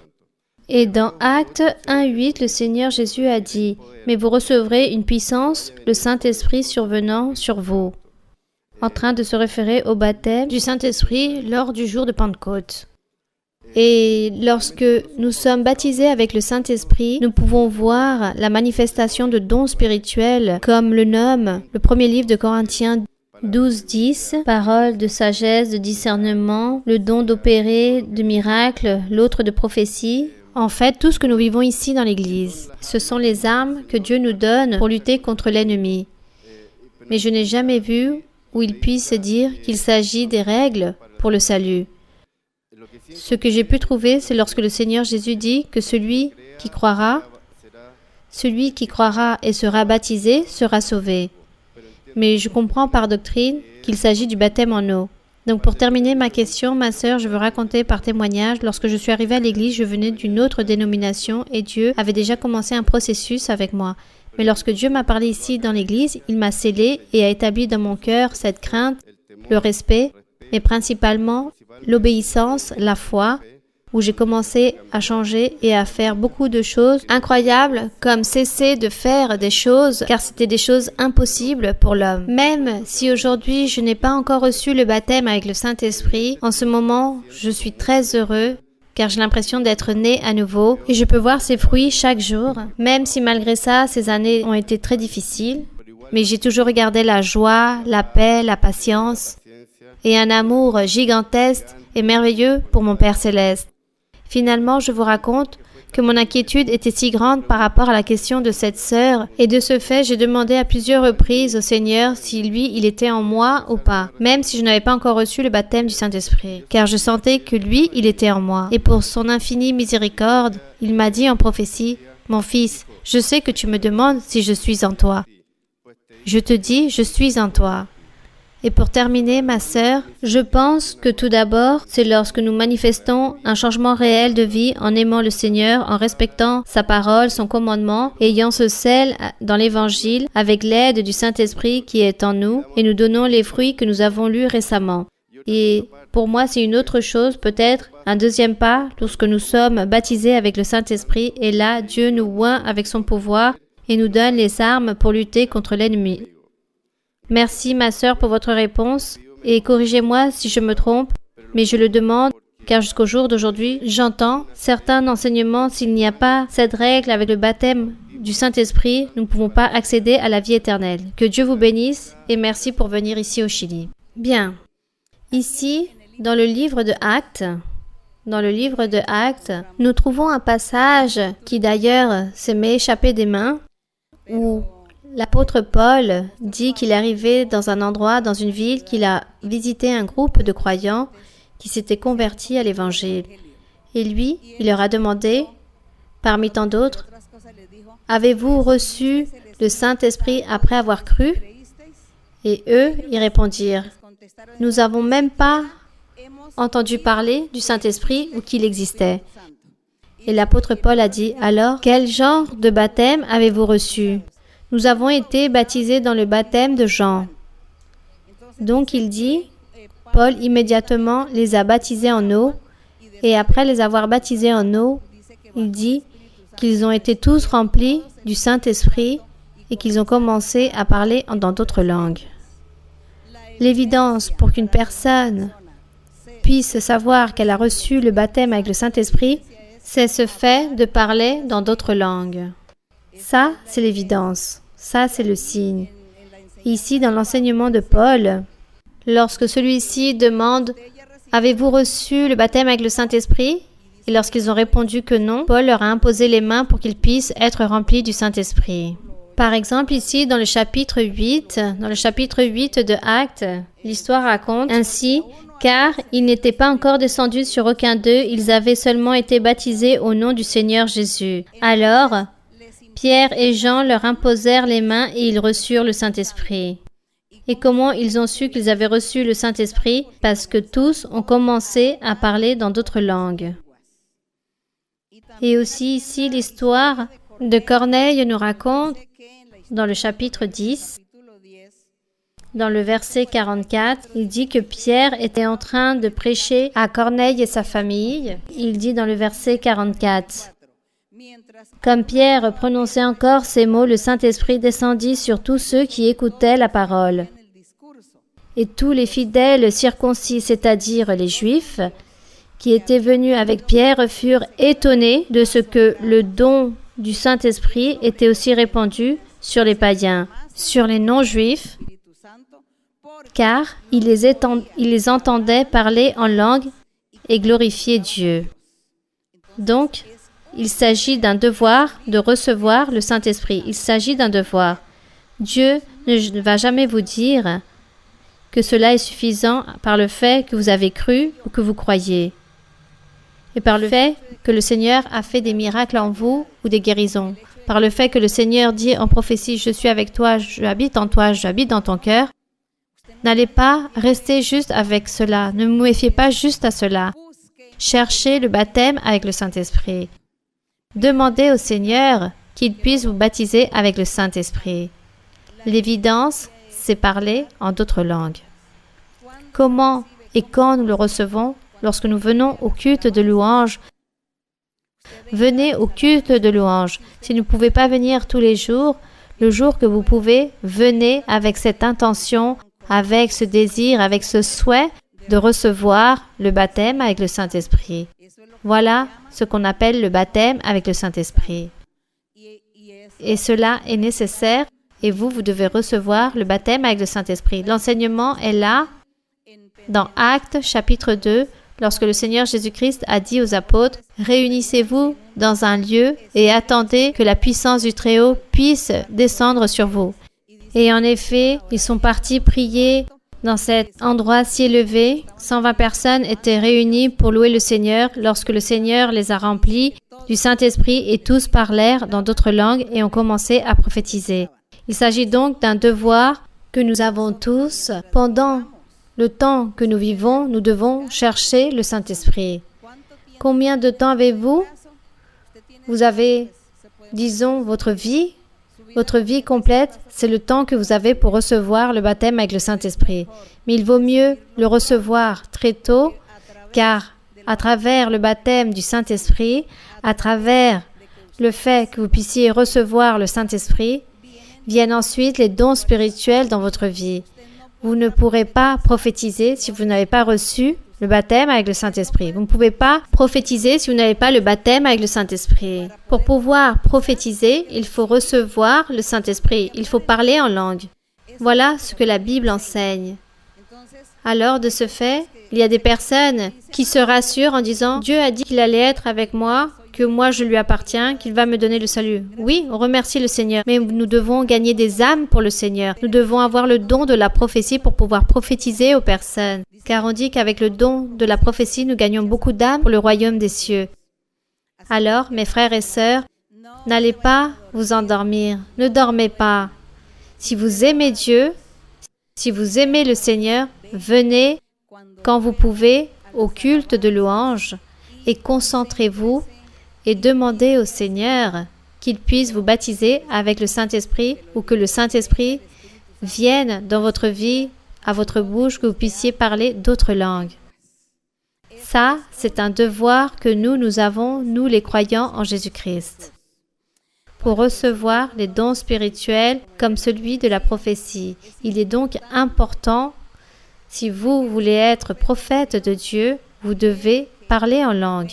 Et dans Actes 1.8, le Seigneur Jésus a dit « Mais vous recevrez une puissance, le Saint-Esprit survenant sur vous », en train de se référer au baptême du Saint-Esprit lors du jour de Pentecôte. Et lorsque nous sommes baptisés avec le Saint-Esprit, nous pouvons voir la manifestation de dons spirituels, comme le nomme le premier livre de Corinthiens 12, 10, paroles de sagesse, de discernement, le don d'opérer, de miracles, l'autre de prophétie. En fait, tout ce que nous vivons ici dans l'Église, ce sont les armes que Dieu nous donne pour lutter contre l'ennemi. Mais je n'ai jamais vu où il puisse dire qu'il s'agit des règles pour le salut. Ce que j'ai pu trouver, c'est lorsque le Seigneur Jésus dit que celui qui croira et sera baptisé sera sauvé. Mais je comprends par doctrine qu'il s'agit du baptême en eau. Donc pour terminer ma question, ma sœur, je veux raconter par témoignage, lorsque je suis arrivée à l'église, je venais d'une autre dénomination et Dieu avait déjà commencé un processus avec moi. Mais lorsque Dieu m'a parlé ici dans l'église, il m'a scellé et a établi dans mon cœur cette crainte, le respect, mais principalement l'obéissance, la foi, où j'ai commencé à changer et à faire beaucoup de choses incroyables, comme cesser de faire des choses, car c'était des choses impossibles pour l'homme. Même si aujourd'hui je n'ai pas encore reçu le baptême avec le Saint-Esprit, en ce moment, je suis très heureux, car j'ai l'impression d'être né à nouveau, et je peux voir ses fruits chaque jour, même si malgré ça, ces années ont été très difficiles. Mais j'ai toujours regardé la joie, la paix, la patience, et un amour gigantesque et merveilleux pour mon Père Céleste. Finalement, je vous raconte que mon inquiétude était si grande par rapport à la question de cette sœur, et de ce fait, j'ai demandé à plusieurs reprises au Seigneur si lui, il était en moi ou pas, même si je n'avais pas encore reçu le baptême du Saint-Esprit, car je sentais que lui, il était en moi. Et pour son infinie miséricorde, il m'a dit en prophétie, « Mon fils, je sais que tu me demandes si je suis en toi. Je te dis, je suis en toi. » Et pour terminer, ma sœur, je pense que tout d'abord, c'est lorsque nous manifestons un changement réel de vie en aimant le Seigneur, en respectant sa parole, son commandement, ayant ce sel dans l'Évangile avec l'aide du Saint-Esprit qui est en nous, et nous donnons les fruits que nous avons lus récemment. Et pour moi, c'est une autre chose, peut-être un deuxième pas, lorsque nous sommes baptisés avec le Saint-Esprit, et là, Dieu nous oint avec son pouvoir et nous donne les armes pour lutter contre l'ennemi. Merci, ma sœur, pour votre réponse, et corrigez-moi si je me trompe, mais je le demande, car jusqu'au jour d'aujourd'hui, j'entends certains enseignements, s'il n'y a pas cette règle avec le baptême du Saint-Esprit, nous ne pouvons pas accéder à la vie éternelle. Que Dieu vous bénisse, et merci pour venir ici au Chili. Bien. Ici, dans le livre de Actes, nous trouvons un passage qui d'ailleurs s'est m'est échappé des mains, où l'apôtre Paul dit qu'il est arrivé dans un endroit, dans une ville, qu'il a visité un groupe de croyants qui s'étaient convertis à l'Évangile. Et lui, il leur a demandé, parmi tant d'autres, « Avez-vous reçu le Saint-Esprit après avoir cru ?» Et eux, ils répondirent, « Nous n'avons même pas entendu parler du Saint-Esprit ou qu'il existait. » Et l'apôtre Paul a dit, « Alors, quel genre de baptême avez-vous reçu ?» Nous avons été baptisés dans le baptême de Jean. Donc il dit, Paul immédiatement les a baptisés en eau, et après les avoir baptisés en eau, il dit qu'ils ont été tous remplis du Saint-Esprit et qu'ils ont commencé à parler dans d'autres langues. L'évidence pour qu'une personne puisse savoir qu'elle a reçu le baptême avec le Saint-Esprit, c'est ce fait de parler dans d'autres langues. Ça, c'est l'évidence. Ça, c'est le signe. Ici, dans l'enseignement de Paul, lorsque celui-ci demande « Avez-vous reçu le baptême avec le Saint-Esprit ?» Et lorsqu'ils ont répondu que non, Paul leur a imposé les mains pour qu'ils puissent être remplis du Saint-Esprit. Par exemple, ici, dans le chapitre 8 de Actes, l'histoire raconte ainsi, car ils n'étaient pas encore descendus sur aucun d'eux, ils avaient seulement été baptisés au nom du Seigneur Jésus. Alors, Pierre et Jean leur imposèrent les mains et ils reçurent le Saint-Esprit. Et comment ils ont su qu'ils avaient reçu le Saint-Esprit? Parce que tous ont commencé à parler dans d'autres langues. Et aussi ici, l'histoire de Corneille nous raconte, dans le chapitre 10, dans le verset 44, il dit que Pierre était en train de prêcher à Corneille et sa famille. Il dit dans le verset 44, « Comme Pierre prononçait encore ces mots, le Saint-Esprit descendit sur tous ceux qui écoutaient la parole. Et tous les fidèles circoncis, c'est-à-dire les Juifs, qui étaient venus avec Pierre, furent étonnés de ce que le don du Saint-Esprit était aussi répandu sur les païens, sur les non-juifs, car ils les entendaient parler en langue et glorifier Dieu. » Donc, il s'agit d'un devoir de recevoir le Saint-Esprit. Il s'agit d'un devoir. Dieu ne va jamais vous dire que cela est suffisant par le fait que vous avez cru ou que vous croyez. Et par le fait que le Seigneur a fait des miracles en vous ou des guérisons. Par le fait que le Seigneur dit en prophétie, « Je suis avec toi, je habite en toi, j'habite dans ton cœur », n'allez pas rester juste avec cela. Ne vous méfiez pas juste à cela. Cherchez le baptême avec le Saint-Esprit. Demandez au Seigneur qu'il puisse vous baptiser avec le Saint-Esprit. L'évidence, c'est parler en d'autres langues. Comment et quand nous le recevons? Lorsque nous venons au culte de louange. Venez au culte de louange. Si vous ne pouvez pas venir tous les jours, le jour que vous pouvez, venez avec cette intention, avec ce désir, avec ce souhait de recevoir le baptême avec le Saint-Esprit. Voilà ce qu'on appelle le baptême avec le Saint-Esprit. Et cela est nécessaire et vous devez recevoir le baptême avec le Saint-Esprit. L'enseignement est là, dans Actes chapitre 2, lorsque le Seigneur Jésus-Christ a dit aux apôtres, « Réunissez-vous dans un lieu et attendez que la puissance du Très-Haut puisse descendre sur vous. » Et en effet, ils sont partis prier dans cet endroit si élevé. 120 personnes étaient réunies pour louer le Seigneur lorsque le Seigneur les a remplis du Saint-Esprit et tous parlèrent dans d'autres langues et ont commencé à prophétiser. Il s'agit donc d'un devoir que nous avons tous. Pendant le temps que nous vivons, nous devons chercher le Saint-Esprit. Combien de temps avez-vous? Vous avez, disons, votre vie complète, c'est le temps que vous avez pour recevoir le baptême avec le Saint-Esprit. Mais il vaut mieux le recevoir très tôt, car à travers le baptême du Saint-Esprit, à travers le fait que vous puissiez recevoir le Saint-Esprit, viennent ensuite les dons spirituels dans votre vie. Vous ne pourrez pas prophétiser si vous n'avez pas reçu le baptême avec le Saint-Esprit. Vous ne pouvez pas prophétiser si vous n'avez pas le baptême avec le Saint-Esprit. Pour pouvoir prophétiser, il faut recevoir le Saint-Esprit. Il faut parler en langue. Voilà ce que la Bible enseigne. Alors, de ce fait, il y a des personnes qui se rassurent en disant « Dieu a dit qu'il allait être avec moi, que moi je lui appartiens, qu'il va me donner le salut. » Oui, on remercie le Seigneur, mais nous devons gagner des âmes pour le Seigneur. Nous devons avoir le don de la prophétie pour pouvoir prophétiser aux personnes. Car on dit qu'avec le don de la prophétie, nous gagnons beaucoup d'âmes pour le royaume des cieux. Alors, mes frères et sœurs, n'allez pas vous endormir. Ne dormez pas. Si vous aimez Dieu, si vous aimez le Seigneur, venez quand vous pouvez au culte de louange et concentrez-vous et demandez au Seigneur qu'il puisse vous baptiser avec le Saint-Esprit ou que le Saint-Esprit vienne dans votre vie, à votre bouche, que vous puissiez parler d'autres langues. Ça, c'est un devoir que nous avons, nous les croyants en Jésus-Christ, pour recevoir les dons spirituels comme celui de la prophétie. Il est donc important, si vous voulez être prophète de Dieu, vous devez parler en langue.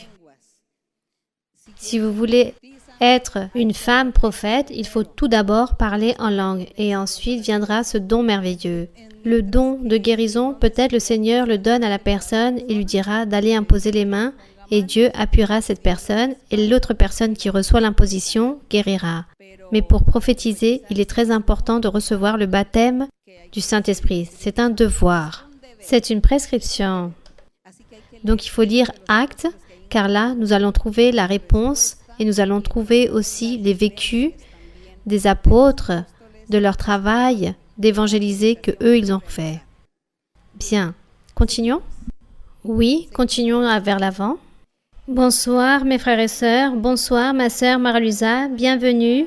Si vous voulez être une femme prophète, il faut tout d'abord parler en langue et ensuite viendra ce don merveilleux. Le don de guérison, peut-être le Seigneur le donne à la personne et lui dira d'aller imposer les mains et Dieu appuiera cette personne et l'autre personne qui reçoit l'imposition guérira. Mais pour prophétiser, il est très important de recevoir le baptême du Saint-Esprit. C'est un devoir. C'est une prescription. Donc il faut lire Actes, car là, nous allons trouver la réponse et nous allons trouver aussi les vécus des apôtres, de leur travail d'évangéliser que eux ils ont fait. Bien. Continuons? Oui, continuons vers l'avant. Bonsoir mes frères et sœurs, bonsoir ma sœur Maralusa, bienvenue.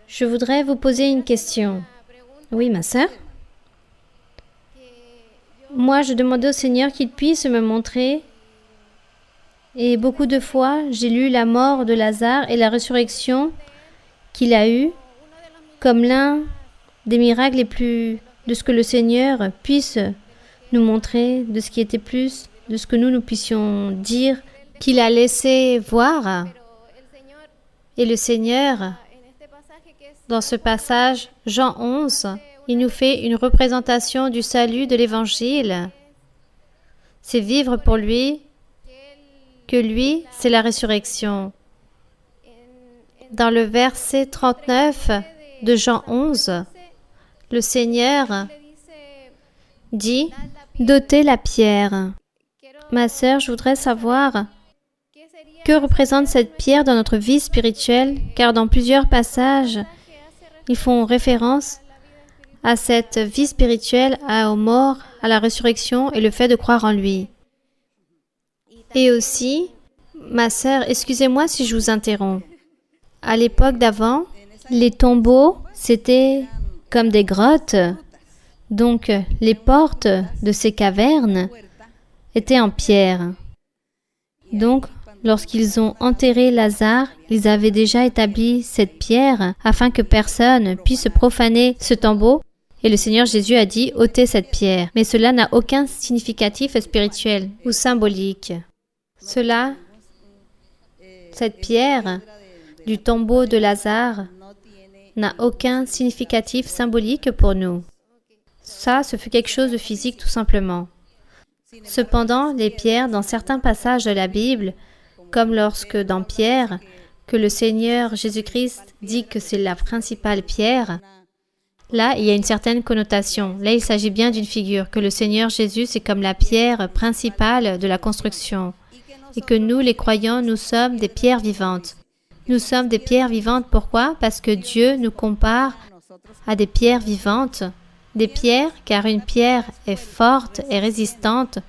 Je voudrais vous poser une question. Oui ma sœur? Moi je demandais au Seigneur qu'il puisse me montrer et beaucoup de fois j'ai lu la mort de Lazare et la résurrection qu'il a eue comme l'un des miracles les plus de ce que le Seigneur puisse nous montrer, de ce qui était plus, de ce que nous puissions dire, qu'il a laissé voir. Et le Seigneur, dans ce passage, Jean 11, il nous fait une représentation du salut de l'Évangile. C'est vivre pour lui, que lui, c'est la résurrection. Dans le verset 39 de Jean 11, le Seigneur dit « Dotez la pierre ». Ma sœur, je voudrais savoir que représente cette pierre dans notre vie spirituelle, car dans plusieurs passages, ils font référence à cette vie spirituelle, aux morts, à la résurrection et le fait de croire en lui. Et aussi, ma sœur, excusez-moi si je vous interromps. À l'époque d'avant, les tombeaux, c'était comme des grottes. Donc, les portes de ces cavernes étaient en pierre. Donc, lorsqu'ils ont enterré Lazare, ils avaient déjà établi cette pierre afin que personne puisse profaner ce tombeau. Et le Seigneur Jésus a dit « ôtez cette pierre ». Mais cela n'a aucun significatif spirituel ou symbolique. Cette pierre du tombeau de Lazare n'a aucun significatif symbolique pour nous. Ça, ce fut quelque chose de physique tout simplement. Cependant, les pierres, dans certains passages de la Bible, comme lorsque dans Pierre, que le Seigneur Jésus-Christ dit que c'est la principale pierre, là, il y a une certaine connotation. Là, il s'agit bien d'une figure, que le Seigneur Jésus, c'est comme la pierre principale de la construction. Et que nous, les croyants, nous sommes des pierres vivantes. Nous sommes des pierres vivantes, pourquoi? Parce que Dieu nous compare à des pierres vivantes. Des pierres, car une pierre est forte et résistante.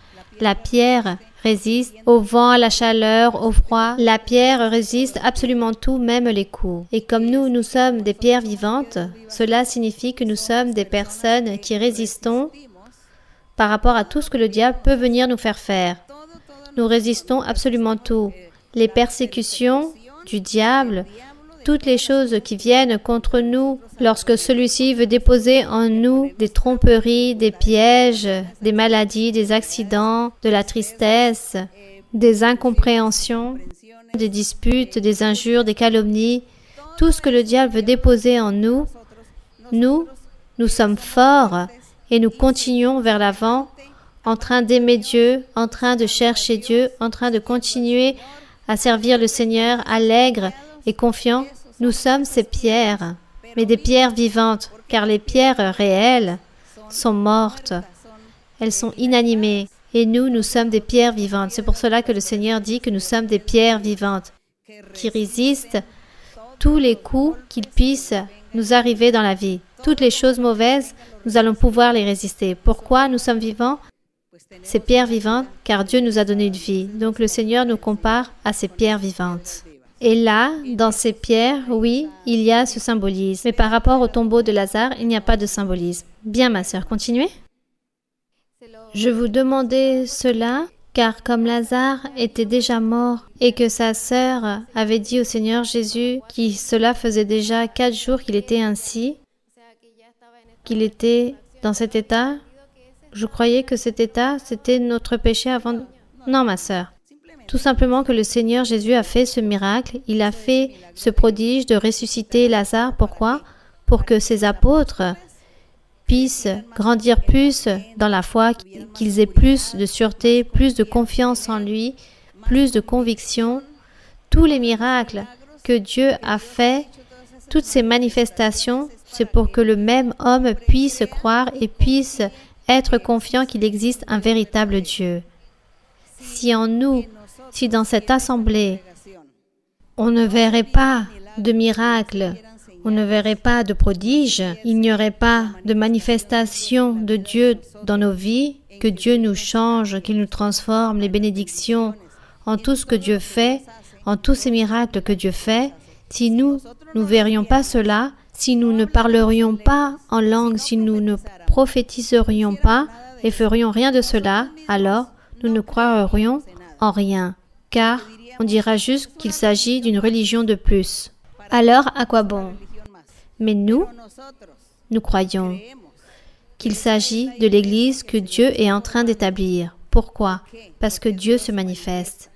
La pierre résiste au vent, à la chaleur, au froid. La pierre résiste absolument tout, même les coups. Et comme nous sommes des pierres vivantes, cela signifie que nous sommes des personnes qui résistons par rapport à tout ce que le diable peut venir nous faire faire. Nous résistons absolument tout. Les persécutions du diable, toutes les choses qui viennent contre nous, lorsque celui-ci veut déposer en nous des tromperies, des pièges, des maladies, des accidents, de la tristesse, des incompréhensions, des disputes, des injures, des calomnies, tout ce que le diable veut déposer en nous, nous sommes forts et nous continuons vers l'avant en train d'aimer Dieu, en train de chercher Dieu, en train de continuer à servir le Seigneur allègre et confiant. Nous sommes ces pierres, mais des pierres vivantes, car les pierres réelles sont mortes. Elles sont inanimées. Et nous sommes des pierres vivantes. C'est pour cela que le Seigneur dit que nous sommes des pierres vivantes qui résistent tous les coups qu'il puisse nous arriver dans la vie. Toutes les choses mauvaises, nous allons pouvoir les résister. Pourquoi nous sommes vivants? Ces pierres vivantes, car Dieu nous a donné une vie. Donc le Seigneur nous compare à ces pierres vivantes. Et là, dans ces pierres, oui, il y a ce symbolisme. Mais par rapport au tombeau de Lazare, il n'y a pas de symbolisme. Bien, ma sœur, continuez. Je vous demandais cela, car comme Lazare était déjà mort et que sa sœur avait dit au Seigneur Jésus que cela faisait déjà 4 jours qu'il était ainsi, qu'il était dans cet état, je croyais que cet état, c'était notre péché avant... Non, ma sœur. Tout simplement que le Seigneur Jésus a fait ce miracle, il a fait ce prodige de ressusciter Lazare. Pourquoi? Pour que ses apôtres puissent grandir plus dans la foi, qu'ils aient plus de sûreté, plus de confiance en lui, plus de conviction. Tous les miracles que Dieu a faits, toutes ces manifestations, c'est pour que le même homme puisse croire et puisse être confiant qu'il existe un véritable Dieu. Si en nous, si dans cette assemblée, on ne verrait pas de miracles, on ne verrait pas de prodiges, il n'y aurait pas de manifestation de Dieu dans nos vies, que Dieu nous change, qu'il nous transforme, les bénédictions, en tout ce que Dieu fait, en tous ces miracles que Dieu fait, si nous ne verrions pas cela, si nous ne parlerions pas en langue, si nous ne prophétiserions pas et ferions rien de cela, alors nous ne croirions en rien, car on dira juste qu'il s'agit d'une religion de plus. Alors, à quoi bon? Mais nous croyons qu'il s'agit de l'Église que Dieu est en train d'établir. Pourquoi? Parce que Dieu se manifeste.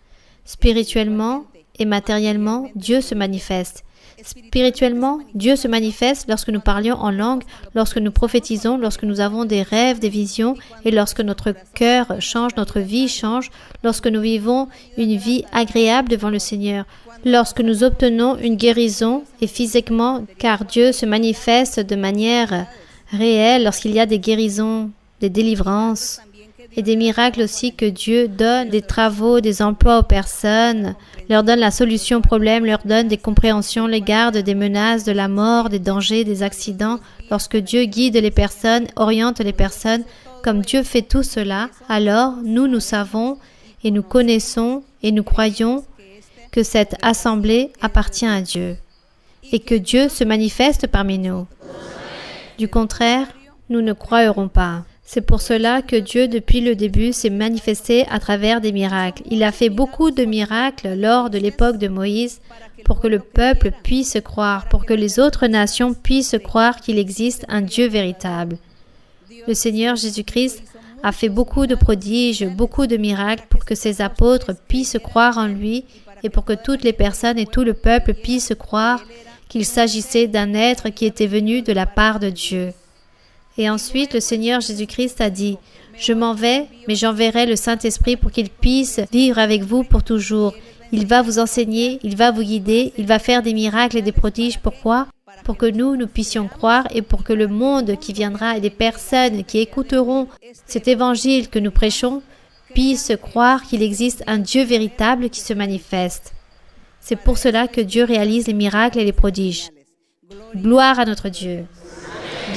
Spirituellement et matériellement, Dieu se manifeste. Spirituellement, Dieu se manifeste lorsque nous parlions en langue, lorsque nous prophétisons, lorsque nous avons des rêves, des visions, et lorsque notre cœur change, notre vie change, lorsque nous vivons une vie agréable devant le Seigneur, lorsque nous obtenons une guérison, et physiquement, car Dieu se manifeste de manière réelle lorsqu'il y a des guérisons, des délivrances, et des miracles aussi que Dieu donne, des travaux, des emplois aux personnes, leur donne la solution aux problèmes, leur donne des compréhensions, les garde des menaces, de la mort, des dangers, des accidents. Lorsque Dieu guide les personnes, oriente les personnes, comme Dieu fait tout cela, alors nous savons et nous connaissons et nous croyons que cette assemblée appartient à Dieu et que Dieu se manifeste parmi nous. Du contraire, nous ne croirons pas. C'est pour cela que Dieu, depuis le début, s'est manifesté à travers des miracles. Il a fait beaucoup de miracles lors de l'époque de Moïse pour que le peuple puisse croire, pour que les autres nations puissent croire qu'il existe un Dieu véritable. Le Seigneur Jésus-Christ a fait beaucoup de prodiges, beaucoup de miracles pour que ses apôtres puissent croire en lui et pour que toutes les personnes et tout le peuple puissent croire qu'il s'agissait d'un être qui était venu de la part de Dieu. Et ensuite, le Seigneur Jésus-Christ a dit, « Je m'en vais, mais j'enverrai le Saint-Esprit pour qu'il puisse vivre avec vous pour toujours. Il va vous enseigner, il va vous guider, il va faire des miracles et des prodiges. Pourquoi? Pour que nous puissions croire et pour que le monde qui viendra et les personnes qui écouteront cet évangile que nous prêchons puissent croire qu'il existe un Dieu véritable qui se manifeste. C'est pour cela que Dieu réalise les miracles et les prodiges. Gloire à notre Dieu.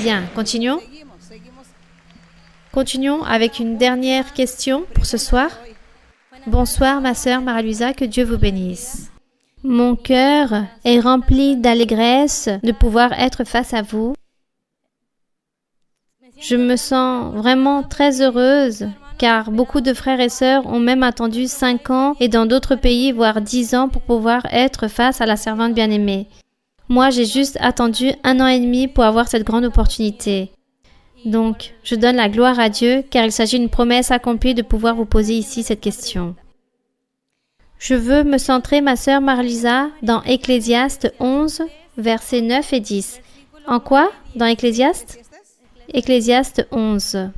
Bien, continuons. Continuons avec une dernière question pour ce soir. Bonsoir, ma sœur Marie-Louisa, que Dieu vous bénisse. Mon cœur est rempli d'allégresse de pouvoir être face à vous. Je me sens vraiment très heureuse, car beaucoup de frères et sœurs ont même attendu 5 ans et dans d'autres pays, voire 10 ans pour pouvoir être face à la servante bien-aimée. Moi, j'ai juste attendu 1 an et demi pour avoir cette grande opportunité. Donc, je donne la gloire à Dieu, car il s'agit d'une promesse accomplie de pouvoir vous poser ici cette question. Je veux me centrer, ma sœur Marie-Louisa, dans Ecclésiaste 11, versets 9 et 10. En quoi? Dans Ecclésiaste? Ecclésiaste 11.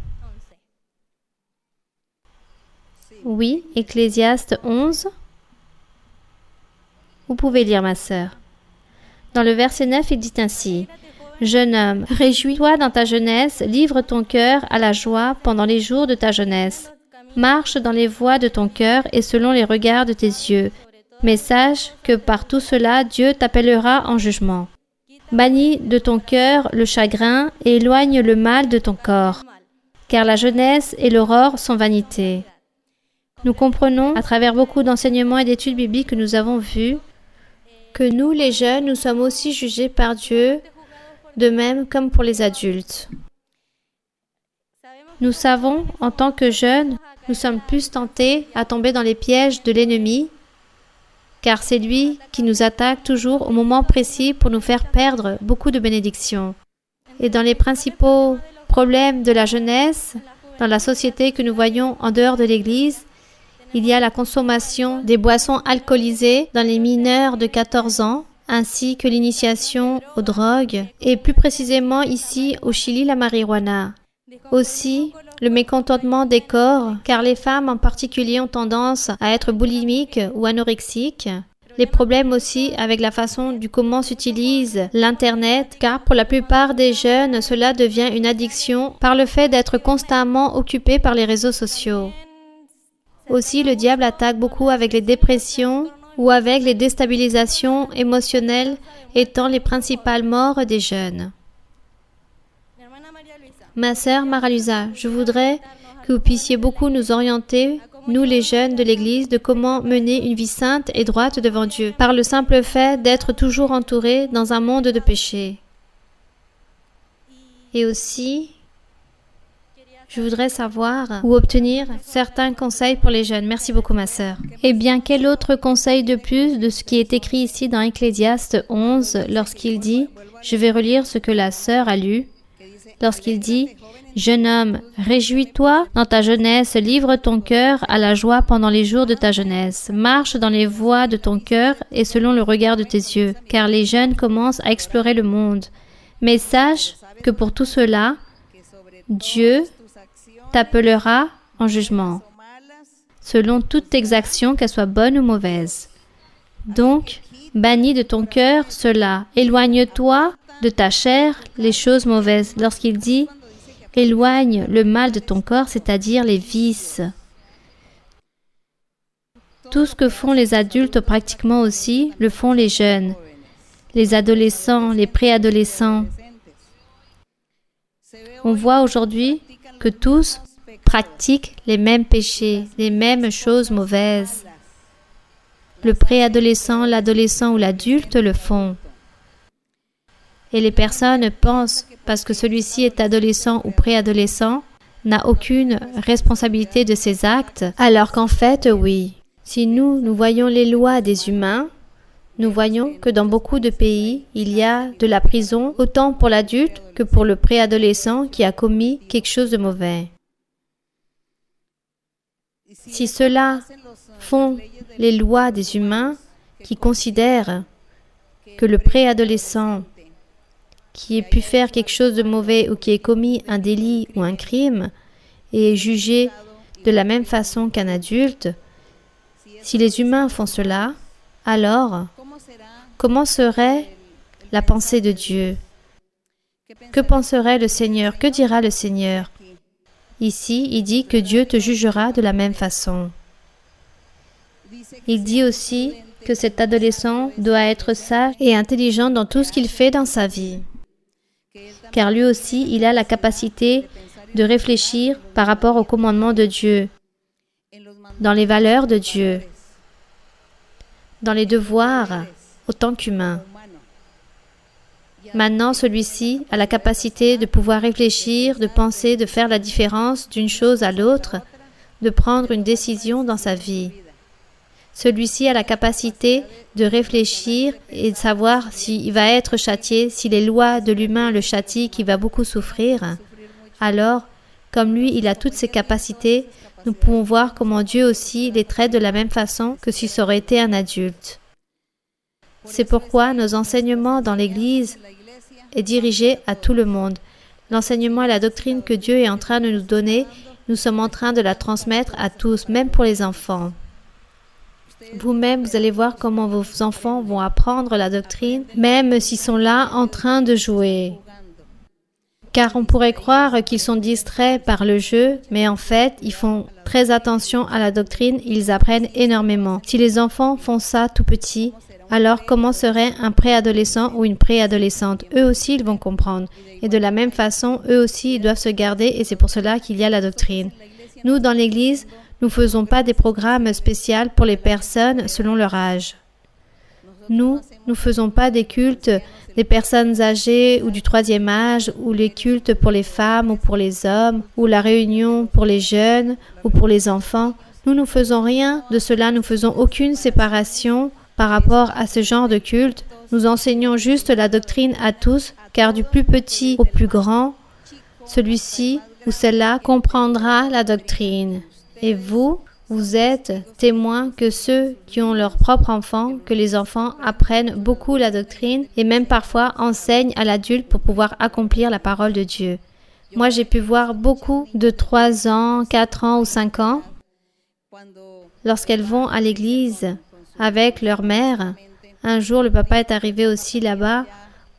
Oui, Ecclésiaste 11. Vous pouvez lire, ma sœur. Dans le verset 9, il dit ainsi, « Jeune homme, réjouis-toi dans ta jeunesse, livre ton cœur à la joie pendant les jours de ta jeunesse. Marche dans les voies de ton cœur et selon les regards de tes yeux. Mais sache que par tout cela, Dieu t'appellera en jugement. Bannis de ton cœur le chagrin et éloigne le mal de ton corps, car la jeunesse et l'aurore sont vanité. » Nous comprenons, à travers beaucoup d'enseignements et d'études bibliques que nous avons vus, que nous, les jeunes, nous sommes aussi jugés par Dieu, de même comme pour les adultes. Nous savons, en tant que jeunes, nous sommes plus tentés à tomber dans les pièges de l'ennemi, car c'est lui qui nous attaque toujours au moment précis pour nous faire perdre beaucoup de bénédictions. Et dans les principaux problèmes de la jeunesse, dans la société que nous voyons en dehors de l'Église, il y a la consommation des boissons alcoolisées dans les mineurs de 14 ans, ainsi que l'initiation aux drogues, et plus précisément ici au Chili, la marijuana. Aussi, le mécontentement des corps, car les femmes en particulier ont tendance à être boulimiques ou anorexiques. Les problèmes aussi avec la façon du comment s'utilise l'Internet, car pour la plupart des jeunes, cela devient une addiction par le fait d'être constamment occupés par les réseaux sociaux. Aussi, le diable attaque beaucoup avec les dépressions ou avec les déstabilisations émotionnelles étant les principales morts des jeunes. Ma sœur Maralusa, je voudrais que vous puissiez beaucoup nous orienter, nous les jeunes de l'Église, de comment mener une vie sainte et droite devant Dieu, par le simple fait d'être toujours entourés dans un monde de péché. Et aussi, je voudrais savoir ou obtenir certains conseils pour les jeunes. Merci beaucoup, ma sœur. Eh bien, quel autre conseil de plus de ce qui est écrit ici dans Ecclésiaste 11, lorsqu'il dit, je vais relire ce que la sœur a lu, lorsqu'il dit, « Jeune homme, réjouis-toi dans ta jeunesse, livre ton cœur à la joie pendant les jours de ta jeunesse. Marche dans les voies de ton cœur et selon le regard de tes yeux, car les jeunes commencent à explorer le monde. Mais sache que pour tout cela, Dieu t'appellera en jugement, selon toutes tes actions, qu'elles soient bonnes ou mauvaises. Donc, bannis de ton cœur cela, éloigne-toi de ta chair les choses mauvaises. » Lorsqu'il dit « éloigne le mal de ton corps », c'est-à-dire les vices. Tout ce que font les adultes pratiquement aussi, le font les jeunes, les adolescents, les préadolescents. On voit aujourd'hui que tous pratiquent les mêmes péchés, les mêmes choses mauvaises. Le préadolescent, l'adolescent ou l'adulte le font. Et les personnes pensent, parce que celui-ci est adolescent ou préadolescent, n'a aucune responsabilité de ses actes, alors qu'en fait, oui. Si nous voyons les lois des humains, nous voyons que dans beaucoup de pays, il y a de la prison autant pour l'adulte que pour le préadolescent qui a commis quelque chose de mauvais. Si ceux-là font les lois des humains qui considèrent que le préadolescent qui ait pu faire quelque chose de mauvais ou qui ait commis un délit ou un crime est jugé de la même façon qu'un adulte, si les humains font cela, alors comment serait la pensée de Dieu? Que penserait le Seigneur? Que dira le Seigneur? Ici, il dit que Dieu te jugera de la même façon. Il dit aussi que cet adolescent doit être sage et intelligent dans tout ce qu'il fait dans sa vie. Car lui aussi, il a la capacité de réfléchir par rapport au commandement de Dieu, dans les valeurs de Dieu, dans les devoirs autant qu'humain. Maintenant, celui-ci a la capacité de pouvoir réfléchir, de penser, de faire la différence d'une chose à l'autre, de prendre une décision dans sa vie. Celui-ci a la capacité de réfléchir et de savoir s'il va être châtié, si les lois de l'humain le châtient, qu'il va beaucoup souffrir. Alors, comme lui, il a toutes ces capacités, nous pouvons voir comment Dieu aussi les traite de la même façon que si ça aurait été un adulte. C'est pourquoi nos enseignements dans l'Église est dirigé à tout le monde. L'enseignement et la doctrine que Dieu est en train de nous donner, nous sommes en train de la transmettre à tous, même pour les enfants. Vous-même, vous allez voir comment vos enfants vont apprendre la doctrine, même s'ils sont là en train de jouer. Car on pourrait croire qu'ils sont distraits par le jeu, mais en fait, ils font très attention à la doctrine, ils apprennent énormément. Si les enfants font ça tout petit, alors comment serait un préadolescent ou une préadolescente? Eux aussi, ils vont comprendre. Et de la même façon, eux aussi, ils doivent se garder et c'est pour cela qu'il y a la doctrine. Nous, dans l'Église, nous ne faisons pas des programmes spéciaux pour les personnes selon leur âge. Nous ne faisons pas des cultes des personnes âgées ou du 3e âge, ou les cultes pour les femmes ou pour les hommes, ou la réunion pour les jeunes ou pour les enfants. Nous ne faisons rien de cela, nous ne faisons aucune séparation par rapport à ce genre de culte. Nous enseignons juste la doctrine à tous, car du plus petit au plus grand, celui-ci ou celle-là comprendra la doctrine. Et vous êtes témoins que ceux qui ont leurs propres enfants, que les enfants apprennent beaucoup la doctrine et même parfois enseignent à l'adulte pour pouvoir accomplir la parole de Dieu. Moi, j'ai pu voir beaucoup de 3 ans, 4 ans ou 5 ans lorsqu'elles vont à l'église avec leur mère. Un jour, le papa est arrivé aussi là-bas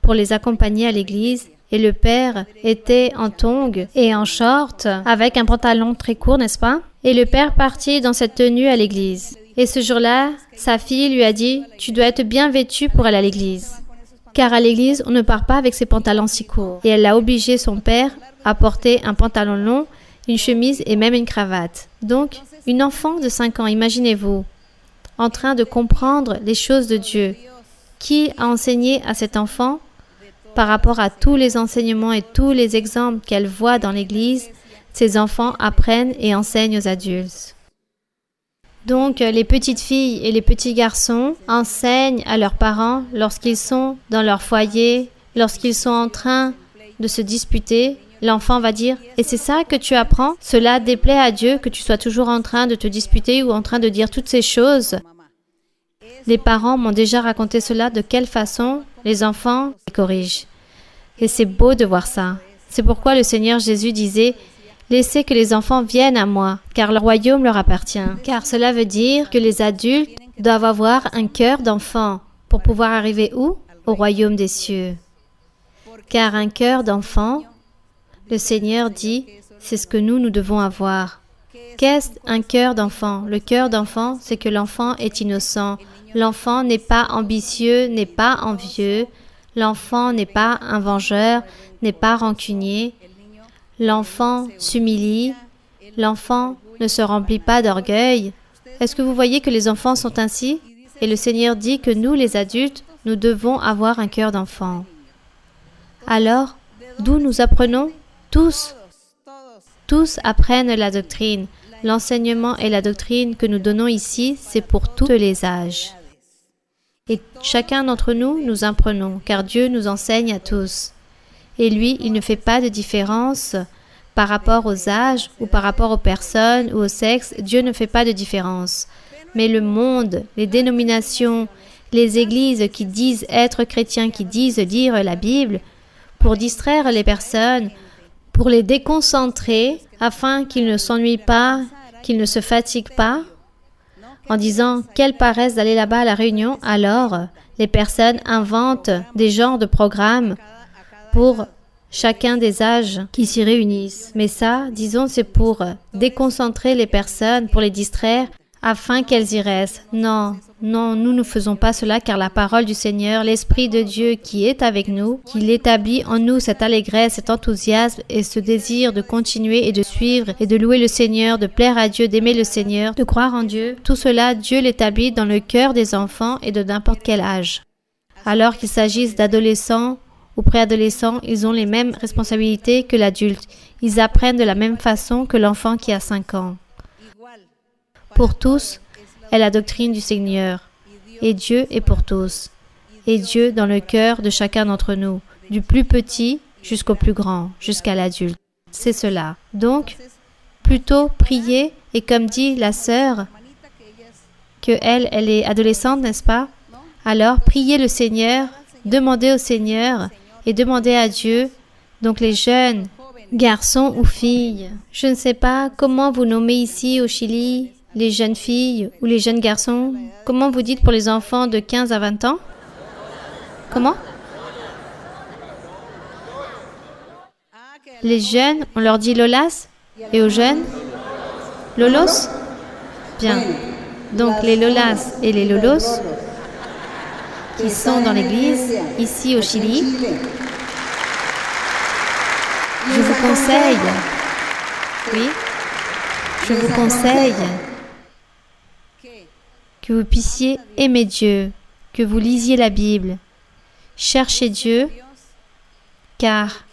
pour les accompagner à l'église et le père était en tongs et en short avec un pantalon très court, n'est-ce pas? Et le père partit dans cette tenue à l'église. Et ce jour-là, sa fille lui a dit « Tu dois être bien vêtue pour aller à l'église. » Car à l'église, on ne part pas avec ses pantalons si courts. Et elle a obligé son père à porter un pantalon long, une chemise et même une cravate. Donc, une enfant de 5 ans, imaginez-vous, en train de comprendre les choses de Dieu. Qui a enseigné à cet enfant par rapport à tous les enseignements et tous les exemples qu'elle voit dans l'église? Ces enfants apprennent et enseignent aux adultes. Donc, les petites filles et les petits garçons enseignent à leurs parents lorsqu'ils sont dans leur foyer, lorsqu'ils sont en train de se disputer. L'enfant va dire « Et c'est ça que tu apprends? Cela déplaît à Dieu que tu sois toujours en train de te disputer ou en train de dire toutes ces choses. » Les parents m'ont déjà raconté cela, de quelle façon les enfants les corrigent. Et c'est beau de voir ça. C'est pourquoi le Seigneur Jésus disait « Laissez que les enfants viennent à moi, car le royaume leur appartient. » Car cela veut dire que les adultes doivent avoir un cœur d'enfant pour pouvoir arriver où? Au royaume des cieux. Car un cœur d'enfant, le Seigneur dit, c'est ce que nous devons avoir. Qu'est-ce un cœur d'enfant? Le cœur d'enfant, c'est que l'enfant est innocent. L'enfant n'est pas ambitieux, n'est pas envieux. L'enfant n'est pas un vengeur, n'est pas rancunier. L'enfant s'humilie. L'enfant ne se remplit pas d'orgueil. Est-ce que vous voyez que les enfants sont ainsi? Et le Seigneur dit que nous, les adultes, nous devons avoir un cœur d'enfant. Alors, d'où nous apprenons? Tous. Tous apprennent la doctrine. L'enseignement et la doctrine que nous donnons ici, c'est pour tous les âges. Et chacun d'entre nous, nous apprenons, car Dieu nous enseigne à tous. Et lui, il ne fait pas de différence par rapport aux âges ou par rapport aux personnes ou au sexe. Dieu ne fait pas de différence. Mais le monde, les dénominations, les églises qui disent être chrétiens, qui disent lire la Bible, pour distraire les personnes, pour les déconcentrer, afin qu'ils ne s'ennuient pas, qu'ils ne se fatiguent pas, en disant « quelle paresse d'aller là-bas à la réunion », alors les personnes inventent des genres de programmes pour chacun des âges qui s'y réunissent. Mais ça, disons, c'est pour déconcentrer les personnes, pour les distraire, afin qu'elles y restent. Non, non, nous ne faisons pas cela, car la parole du Seigneur, l'Esprit de Dieu qui est avec nous, qui établit en nous cette allégresse, cet enthousiasme et ce désir de continuer et de suivre et de louer le Seigneur, de plaire à Dieu, d'aimer le Seigneur, de croire en Dieu. Tout cela, Dieu l'établit dans le cœur des enfants et de n'importe quel âge. Alors qu'il s'agisse d'adolescents ou préadolescents, ils ont les mêmes responsabilités que l'adulte. Ils apprennent de la même façon que l'enfant qui a 5 ans. Pour tous est la doctrine du Seigneur, et Dieu est pour tous, et Dieu dans le cœur de chacun d'entre nous, du plus petit jusqu'au plus grand, jusqu'à l'adulte. C'est cela. Donc, plutôt prier, et comme dit la sœur, que elle est adolescente, n'est-ce pas? Alors, priez le Seigneur, demandez au Seigneur, et demandez à Dieu, donc les jeunes, garçons ou filles. Je ne sais pas comment vous nommez ici au Chili, les jeunes filles ou les jeunes garçons. Comment vous dites pour les enfants de 15 à 20 ans? Comment? Les jeunes, on leur dit Lolas? Et aux jeunes? Lolos? Bien. Donc les Lolas et les Lolos qui sont dans l'église, ici au Chili, je vous conseille, oui, je vous conseille que vous puissiez aimer Dieu, que vous lisiez la Bible, cherchez Dieu, car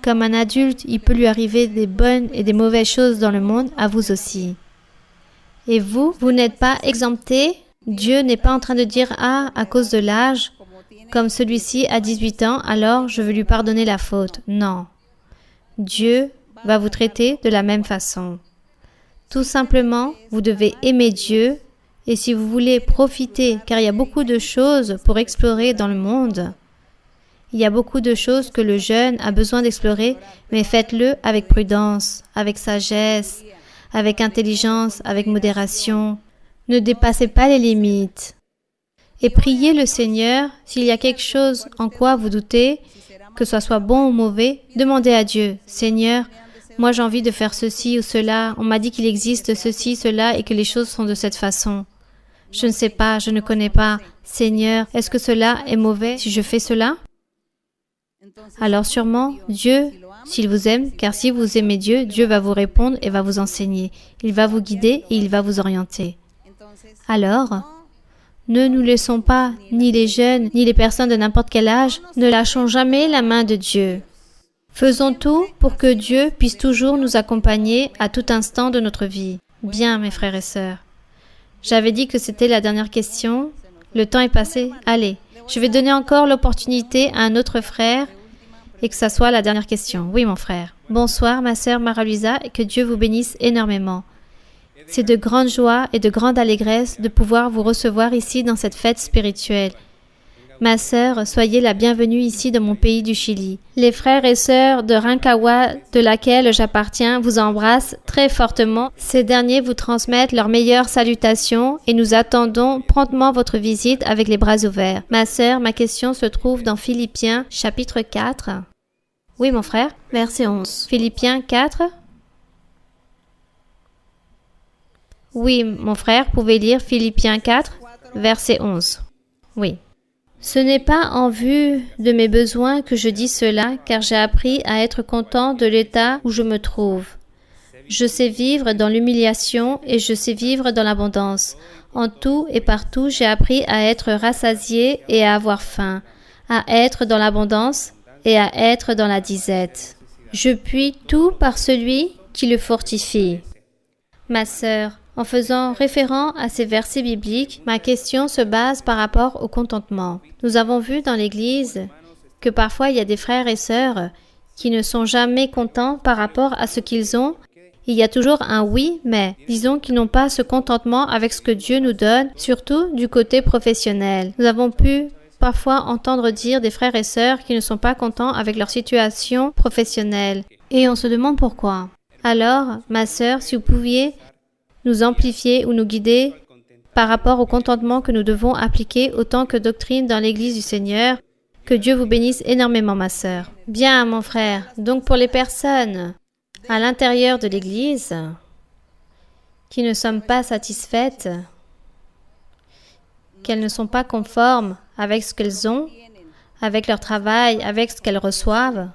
comme un adulte, il peut lui arriver des bonnes et des mauvaises choses dans le monde, à vous aussi. Et vous n'êtes pas exemptés. Dieu n'est pas en train de dire « Ah, à cause de l'âge, comme celui-ci a 18 ans, alors je veux lui pardonner la faute. » Non. Dieu va vous traiter de la même façon. Tout simplement, vous devez aimer Dieu et si vous voulez profiter, car il y a beaucoup de choses pour explorer dans le monde, Il y a beaucoup de choses que le jeune a besoin d'explorer, mais faites-le avec prudence, avec sagesse, avec intelligence, avec modération. Ne dépassez pas les limites. Et priez le Seigneur, s'il y a quelque chose en quoi vous doutez, que ce soit bon ou mauvais, demandez à Dieu, « Seigneur, moi j'ai envie de faire ceci ou cela, on m'a dit qu'il existe ceci, cela et que les choses sont de cette façon. Je ne sais pas, je ne connais pas. Seigneur, est-ce que cela est mauvais si je fais cela ?» Alors sûrement, Dieu, s'il vous aime, car si vous aimez Dieu, Dieu va vous répondre et va vous enseigner. Il va vous guider et il va vous orienter. Alors, ne nous laissons pas, ni les jeunes, ni les personnes de n'importe quel âge, ne lâchons jamais la main de Dieu. Faisons tout pour que Dieu puisse toujours nous accompagner à tout instant de notre vie. Bien, mes frères et sœurs. J'avais dit que c'était la dernière question. Le temps est passé. Allez, je vais donner encore l'opportunité à un autre frère et que ça soit la dernière question. Oui, mon frère. Bonsoir, ma sœur Mara-Luisa, et que Dieu vous bénisse énormément. C'est de grande joie et de grande allégresse de pouvoir vous recevoir ici dans cette fête spirituelle. Ma sœur, soyez la bienvenue ici dans mon pays du Chili. Les frères et sœurs de Rancagua, de laquelle j'appartiens, vous embrassent très fortement. Ces derniers vous transmettent leurs meilleures salutations et nous attendons promptement votre visite avec les bras ouverts. Ma sœur, ma question se trouve dans Philippiens, chapitre 4. Oui, mon frère, verset 11. Philippiens 4. Oui, mon frère, pouvez lire Philippiens 4, verset 11. Oui. Ce n'est pas en vue de mes besoins que je dis cela, car j'ai appris à être content de l'état où je me trouve. Je sais vivre dans l'humiliation et je sais vivre dans l'abondance. En tout et partout, j'ai appris à être rassasié et à avoir faim, à être dans l'abondance et à être dans la disette. Je puis tout par celui qui le fortifie. Ma sœur, en faisant référence à ces versets bibliques, ma question se base par rapport au contentement. Nous avons vu dans l'Église que parfois il y a des frères et sœurs qui ne sont jamais contents par rapport à ce qu'ils ont. Il y a toujours un oui, mais disons qu'ils n'ont pas ce contentement avec ce que Dieu nous donne, surtout du côté professionnel. Nous avons pu parfois entendre dire des frères et sœurs qui ne sont pas contents avec leur situation professionnelle. Et on se demande pourquoi. Alors, ma sœur, si vous pouviez nous amplifier ou nous guider par rapport au contentement que nous devons appliquer autant que doctrine dans l'Église du Seigneur. Que Dieu vous bénisse énormément, ma sœur. Bien, mon frère. Donc, pour les personnes à l'intérieur de l'Église qui ne sont pas satisfaites, qu'elles ne sont pas conformes avec ce qu'elles ont, avec leur travail, avec ce qu'elles reçoivent,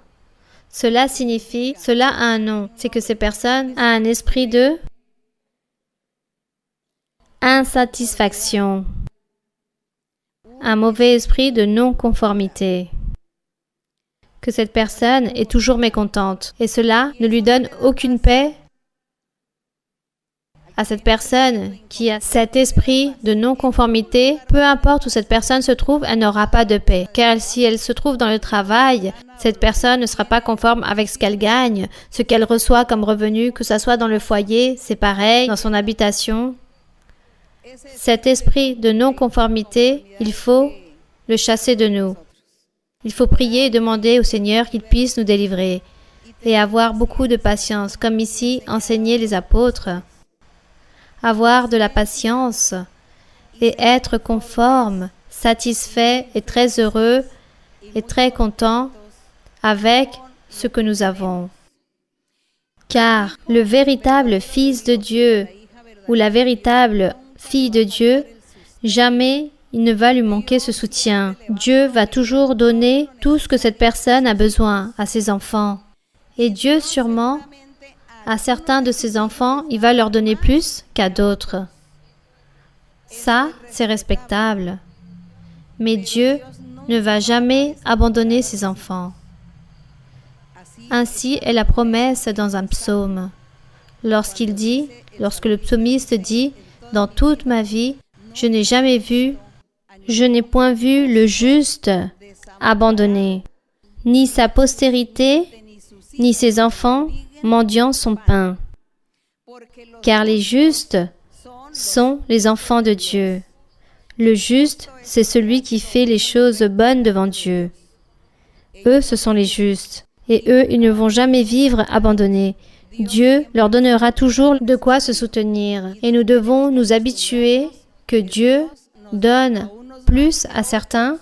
cela signifie, cela a un nom, c'est que ces personnes ont un esprit de insatisfaction, un mauvais esprit de non-conformité, que cette personne est toujours mécontente et cela ne lui donne aucune paix. À cette personne qui a cet esprit de non-conformité, peu importe où cette personne se trouve, elle n'aura pas de paix. Car si elle se trouve dans le travail, cette personne ne sera pas conforme avec ce qu'elle gagne, ce qu'elle reçoit comme revenu, que ce soit dans le foyer, c'est pareil, dans son habitation. Cet esprit de non-conformité, il faut le chasser de nous. Il faut prier et demander au Seigneur qu'il puisse nous délivrer et avoir beaucoup de patience, comme ici enseignaient les apôtres. Avoir de la patience et être conforme, satisfait et très heureux et très content avec ce que nous avons. Car le véritable Fils de Dieu ou la véritable fille de Dieu, jamais il ne va lui manquer ce soutien. Dieu va toujours donner tout ce que cette personne a besoin à ses enfants. Et Dieu, sûrement, à certains de ses enfants, il va leur donner plus qu'à d'autres. Ça, c'est respectable. Mais Dieu ne va jamais abandonner ses enfants. Ainsi est la promesse dans un psaume. Lorsque le psaumiste dit, « Dans toute ma vie, je n'ai jamais vu, je n'ai point vu le juste abandonné, ni sa postérité, ni ses enfants mendiant son pain. Car les justes sont les enfants de Dieu. Le juste, c'est celui qui fait les choses bonnes devant Dieu. Eux, ce sont les justes. Et eux, ils ne vont jamais vivre abandonnés. Dieu leur donnera toujours de quoi se soutenir. Et nous devons nous habituer que Dieu donne plus à certains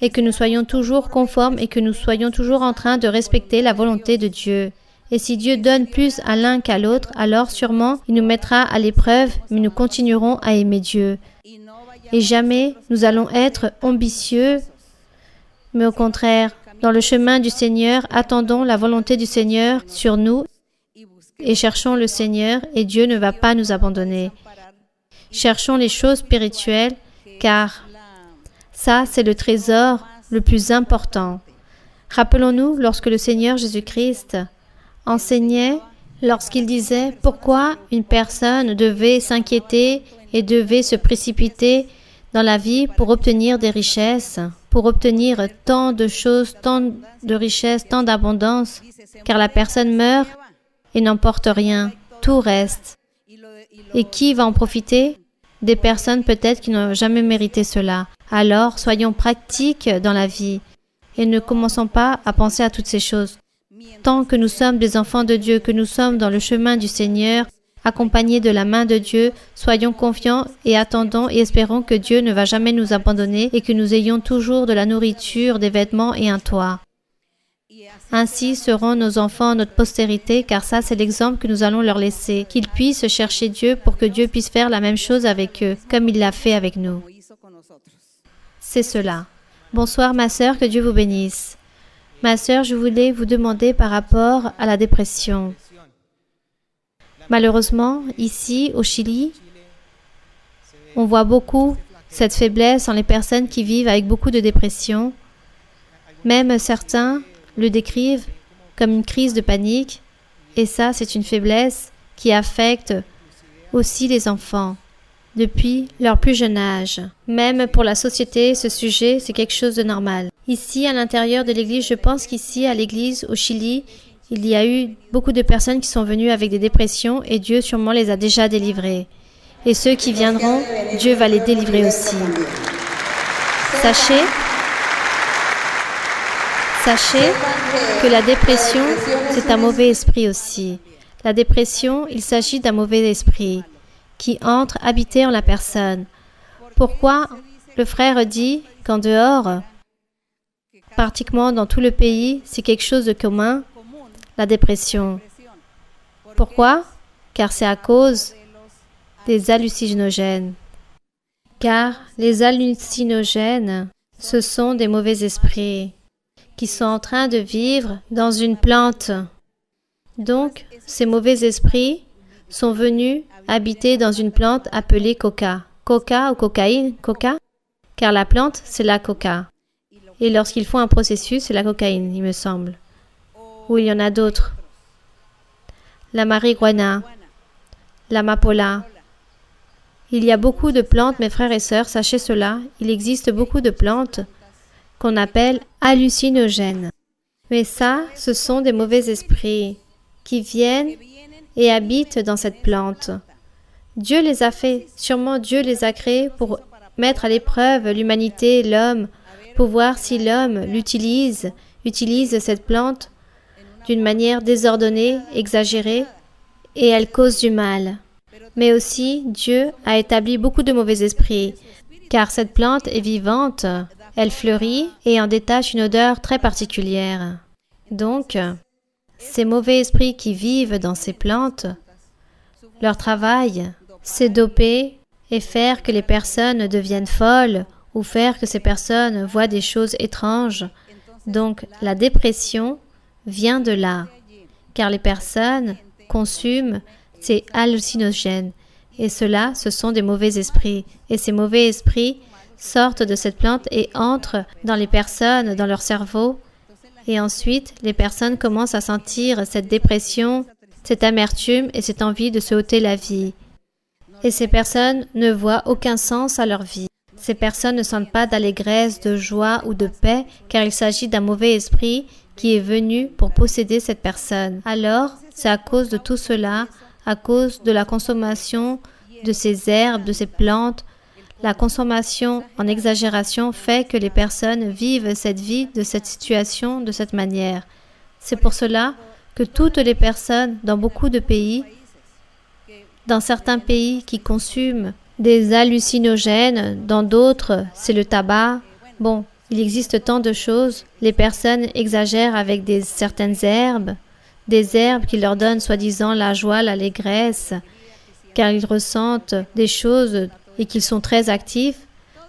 et que nous soyons toujours conformes et que nous soyons toujours en train de respecter la volonté de Dieu. Et si Dieu donne plus à l'un qu'à l'autre, alors sûrement il nous mettra à l'épreuve, mais nous continuerons à aimer Dieu. Et jamais nous allons être ambitieux, mais au contraire, dans le chemin du Seigneur, attendons la volonté du Seigneur sur nous et cherchons le Seigneur et Dieu ne va pas nous abandonner. Cherchons les choses spirituelles car ça, c'est le trésor le plus important. Rappelons-nous lorsque le Seigneur Jésus-Christ enseignait, lorsqu'il disait pourquoi une personne devait s'inquiéter et devait se précipiter dans la vie pour obtenir des richesses, pour obtenir tant de choses, tant de richesses, tant d'abondance, car la personne meurt et n'emporte rien, tout reste. Et qui va en profiter? Des personnes peut-être qui n'ont jamais mérité cela. Alors, soyons pratiques dans la vie et ne commençons pas à penser à toutes ces choses. Tant que nous sommes des enfants de Dieu, que nous sommes dans le chemin du Seigneur, accompagnés de la main de Dieu, soyons confiants et attendons et espérons que Dieu ne va jamais nous abandonner et que nous ayons toujours de la nourriture, des vêtements et un toit. Ainsi seront nos enfants notre postérité, car ça c'est l'exemple que nous allons leur laisser, qu'ils puissent chercher Dieu pour que Dieu puisse faire la même chose avec eux, comme il l'a fait avec nous. C'est cela. Bonsoir ma sœur, que Dieu vous bénisse. Ma sœur, je voulais vous demander par rapport à la dépression. Malheureusement, ici, au Chili, on voit beaucoup cette faiblesse en les personnes qui vivent avec beaucoup de dépression. Même certains le décrivent comme une crise de panique, et ça, c'est une faiblesse qui affecte aussi les enfants depuis leur plus jeune âge. Même pour la société, ce sujet, c'est quelque chose de normal. Ici, à l'intérieur de l'Église, je pense qu'ici, à l'Église, au Chili, il y a eu beaucoup de personnes qui sont venues avec des dépressions et Dieu sûrement les a déjà délivrées. Et ceux qui viendront, Dieu va les délivrer aussi. Sachez que la dépression, c'est un mauvais esprit aussi. La dépression, il s'agit d'un mauvais esprit qui entre habiter en la personne. Pourquoi le frère dit qu'en dehors, pratiquement dans tout le pays, c'est quelque chose de commun, la dépression. Pourquoi? Car c'est à cause des hallucinogènes. Car les hallucinogènes, ce sont des mauvais esprits qui sont en train de vivre dans une plante. Donc, ces mauvais esprits sont venus habiter dans une plante appelée coca. Coca ou cocaïne, coca, car la plante, c'est la coca. Et lorsqu'ils font un processus, c'est la cocaïne, il me semble. Ou il y en a d'autres. La marijuana, l'amapola. Il y a beaucoup de plantes, mes frères et sœurs, sachez cela, il existe beaucoup de plantes qu'on appelle hallucinogènes. Mais ça, ce sont des mauvais esprits qui viennent et habitent dans cette plante. Dieu les a fait, sûrement Dieu les a créés pour mettre à l'épreuve l'humanité, l'homme, pour voir si l'homme utilise cette plante d'une manière désordonnée, exagérée, et elle cause du mal. Mais aussi, Dieu a établi beaucoup de mauvais esprits, car cette plante est vivante, elle fleurit et en détache une odeur très particulière. Donc, ces mauvais esprits qui vivent dans ces plantes, leur travail, c'est doper et faire que les personnes deviennent folles ou faire que ces personnes voient des choses étranges. Donc, la dépression vient de là, car les personnes consument ces hallucinogènes. Et cela, ce sont des mauvais esprits. Et ces mauvais esprits sortent de cette plante et entrent dans les personnes, dans leur cerveau. Et ensuite, les personnes commencent à sentir cette dépression, cette amertume et cette envie de se ôter la vie. Et ces personnes ne voient aucun sens à leur vie. Ces personnes ne sentent pas d'allégresse, de joie ou de paix, car il s'agit d'un mauvais esprit qui est venu pour posséder cette personne. Alors, c'est à cause de tout cela, à cause de la consommation de ces herbes, de ces plantes, La consommation en exagération fait que les personnes vivent cette vie de cette situation de cette manière. C'est pour cela que toutes les personnes dans beaucoup de pays, dans certains pays qui consomment des hallucinogènes, dans d'autres, c'est le tabac. Bon, il existe tant de choses. Les personnes exagèrent avec certaines herbes, des herbes qui leur donnent soi-disant la joie, l'allégresse, car ils ressentent des choses et qu'ils sont très actifs.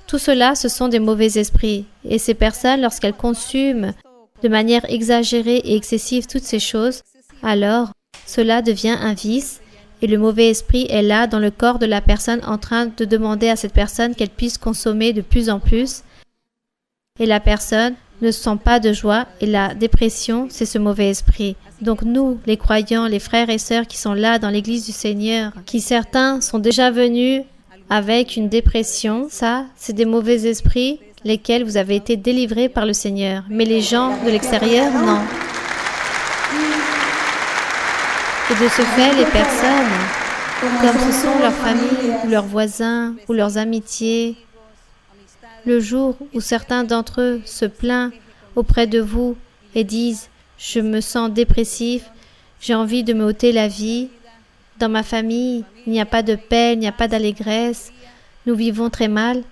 Tout cela, ce sont des mauvais esprits. Et ces personnes, lorsqu'elles consomment de manière exagérée et excessive toutes ces choses, alors cela devient un vice et le mauvais esprit est là dans le corps de la personne en train de demander à cette personne qu'elle puisse consommer de plus en plus. Et la personne ne sent pas de joie et la dépression, c'est ce mauvais esprit. Donc nous, les croyants, les frères et sœurs qui sont là dans l'Église du Seigneur, qui certains sont déjà venus avec une dépression, ça, c'est des mauvais esprits lesquels vous avez été délivrés par le Seigneur. Mais les gens de l'extérieur, non. Et de ce fait, les personnes, comme ce sont leurs familles, ou leurs voisins, ou leurs amitiés, le jour où certains d'entre eux se plaignent auprès de vous et disent « Je me sens dépressif, j'ai envie de me ôter la vie, dans ma famille, il n'y a pas de paix, il n'y a pas d'allégresse, nous vivons très mal. »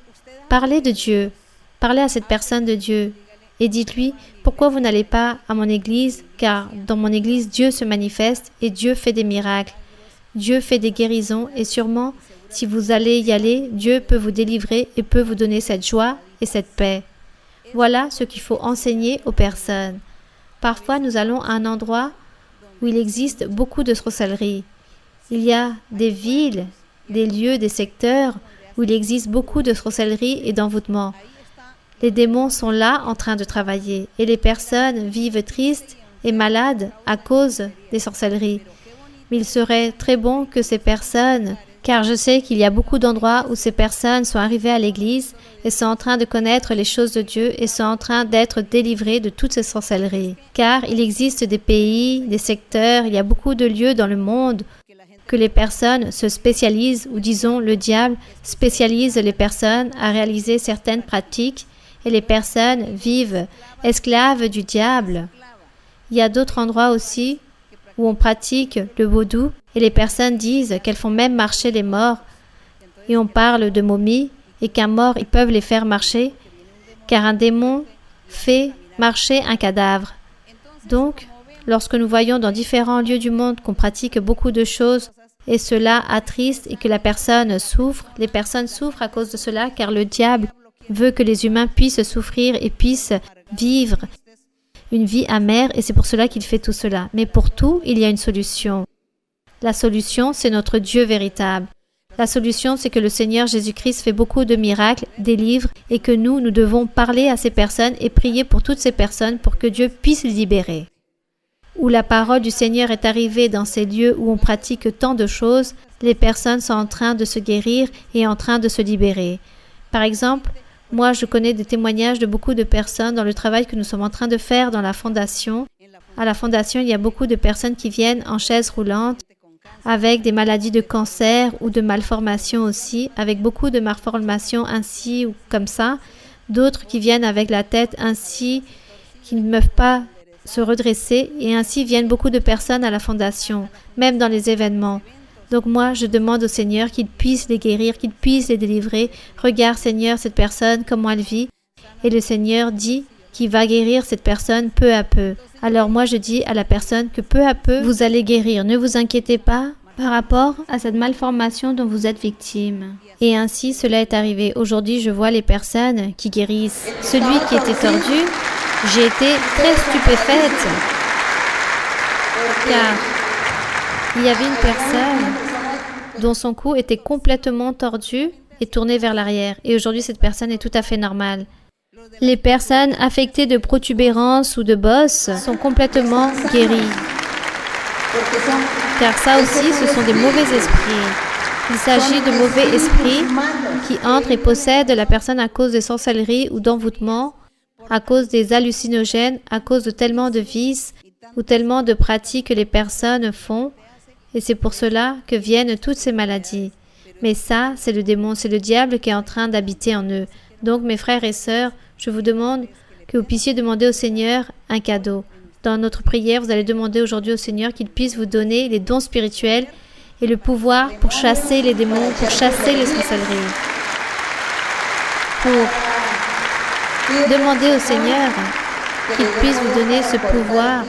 Parlez de Dieu, parlez à cette personne de Dieu et dites-lui « Pourquoi vous n'allez pas à mon église? Car dans mon église, Dieu se manifeste et Dieu fait des miracles. Dieu fait des guérisons et sûrement, si vous allez y aller, Dieu peut vous délivrer et peut vous donner cette joie et cette paix. » Voilà ce qu'il faut enseigner aux personnes. Parfois, nous allons à un endroit où il existe beaucoup de sorcellerie. Il y a des villes, des lieux, des secteurs où il existe beaucoup de sorcellerie et d'envoûtement. Les démons sont là en train de travailler et les personnes vivent tristes et malades à cause des sorcelleries. Mais il serait très bon que ces personnes, car je sais qu'il y a beaucoup d'endroits où ces personnes sont arrivées à l'église et sont en train de connaître les choses de Dieu et sont en train d'être délivrées de toutes ces sorcelleries. Car il existe des pays, des secteurs, il y a beaucoup de lieux dans le monde que les personnes se spécialisent, ou disons le diable spécialise les personnes à réaliser certaines pratiques et les personnes vivent esclaves du diable. Il y a d'autres endroits aussi où on pratique le vaudou et les personnes disent qu'elles font même marcher les morts et on parle de momies et qu'un mort, ils peuvent les faire marcher car un démon fait marcher un cadavre. Donc, lorsque nous voyons dans différents lieux du monde qu'on pratique beaucoup de choses et cela attriste et que la personne souffre, les personnes souffrent à cause de cela car le diable veut que les humains puissent souffrir et puissent vivre une vie amère et c'est pour cela qu'il fait tout cela. Mais pour tout, il y a une solution. La solution, c'est notre Dieu véritable. La solution, c'est que le Seigneur Jésus-Christ fait beaucoup de miracles, délivre et que nous devons parler à ces personnes et prier pour toutes ces personnes pour que Dieu puisse les libérer. Où la parole du Seigneur est arrivée dans ces lieux où on pratique tant de choses, les personnes sont en train de se guérir et en train de se libérer. Par exemple, moi, je connais des témoignages de beaucoup de personnes dans le travail que nous sommes en train de faire dans la fondation. À la fondation, il y a beaucoup de personnes qui viennent en chaise roulante avec des maladies de cancer ou de malformations aussi, avec beaucoup de malformations ainsi ou comme ça. D'autres qui viennent avec la tête ainsi, qui ne peuvent pas se redresser et ainsi viennent beaucoup de personnes à la fondation, même dans les événements. Donc moi, je demande au Seigneur qu'il puisse les guérir, qu'il puisse les délivrer. Regarde, Seigneur, cette personne, comment elle vit. Et le Seigneur dit qu'il va guérir cette personne peu à peu. Alors moi, je dis à la personne que peu à peu, vous allez guérir. Ne vous inquiétez pas par rapport à cette malformation dont vous êtes victime. Et ainsi, cela est arrivé. Aujourd'hui, je vois les personnes qui guérissent. Celui qui était tordu, j'ai été très stupéfaite. Car il y avait une personne dont son cou était complètement tordu et tourné vers l'arrière. Et aujourd'hui, cette personne est tout à fait normale. Les personnes affectées de protubérances ou de bosses sont complètement guéries. Car ça aussi, ce sont des mauvais esprits. Il s'agit de mauvais esprits qui entrent et possèdent la personne à cause des sorcelleries ou d'envoûtements, à cause des hallucinogènes, à cause de tellement de vices ou tellement de pratiques que les personnes font. Et c'est pour cela que viennent toutes ces maladies. Mais ça, c'est le démon, c'est le diable qui est en train d'habiter en eux. Donc, mes frères et sœurs, je vous demande que vous puissiez demander au Seigneur un cadeau. Dans notre prière, vous allez demander aujourd'hui au Seigneur qu'il puisse vous donner les dons spirituels et le pouvoir pour chasser les démons, pour chasser les sorcelleries. Pour demander au Seigneur qu'il puisse vous donner ce pouvoir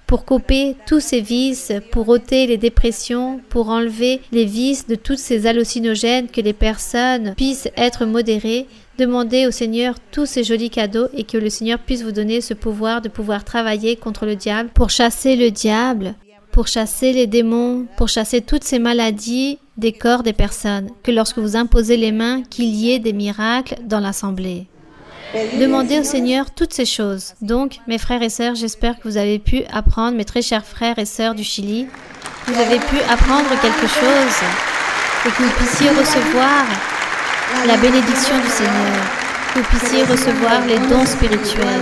pour couper tous ces vices, pour ôter les dépressions, pour enlever les vices de tous ces hallucinogènes, que les personnes puissent être modérées. Demandez au Seigneur tous ces jolis cadeaux et que le Seigneur puisse vous donner ce pouvoir de pouvoir travailler contre le diable, pour chasser le diable, pour chasser les démons, pour chasser toutes ces maladies des corps des personnes, que lorsque vous imposez les mains, qu'il y ait des miracles dans l'assemblée. Demandez au Seigneur toutes ces choses. Donc, mes frères et sœurs, j'espère que vous avez pu apprendre, mes très chers frères et sœurs du Chili, vous avez pu apprendre quelque chose et que vous puissiez recevoir la bénédiction du Seigneur, que vous puissiez recevoir les dons spirituels,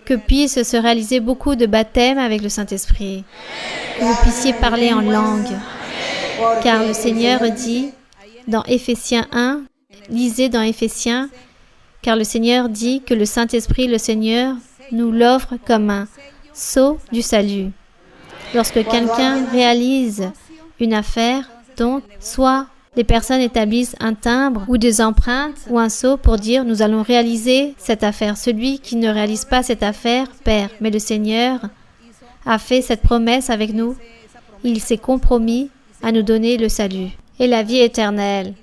que puisse se réaliser beaucoup de baptêmes avec le Saint-Esprit, que vous puissiez parler en langue, car le Seigneur dit dans Éphésiens 1, lisez dans Éphésiens, car le Seigneur dit que le Saint-Esprit, le Seigneur, nous l'offre comme un sceau du salut. Lorsque quelqu'un réalise une affaire, donc, soit les personnes établissent un timbre ou des empreintes ou un sceau pour dire « nous allons réaliser cette affaire ». Celui qui ne réalise pas cette affaire perd. Mais le Seigneur a fait cette promesse avec nous. Il s'est compromis à nous donner le salut et la vie éternelle.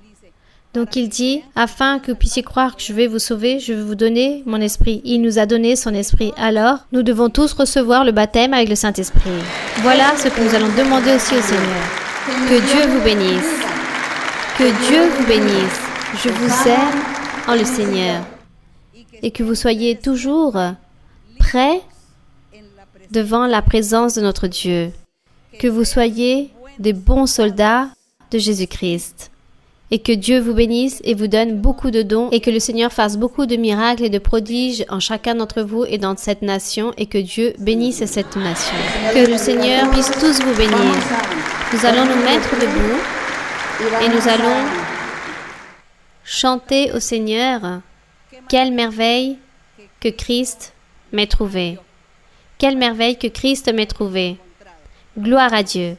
Donc il dit, afin que vous puissiez croire que je vais vous sauver, je vais vous donner mon esprit. Il nous a donné son esprit. Alors, nous devons tous recevoir le baptême avec le Saint-Esprit. Voilà ce que nous allons demander aussi au Seigneur. Que Dieu vous bénisse. Que Dieu vous bénisse. Je vous aime en le Seigneur. Et que vous soyez toujours prêts devant la présence de notre Dieu. Que vous soyez des bons soldats de Jésus-Christ. Et que Dieu vous bénisse et vous donne beaucoup de dons et que le Seigneur fasse beaucoup de miracles et de prodiges en chacun d'entre vous et dans cette nation et que Dieu bénisse cette nation. Que le Seigneur puisse tous vous bénir. Nous allons nous mettre debout et nous allons chanter au Seigneur « Quelle merveille que Christ m'ait trouvé ! Quelle merveille que Christ m'ait trouvé ! Gloire à Dieu !»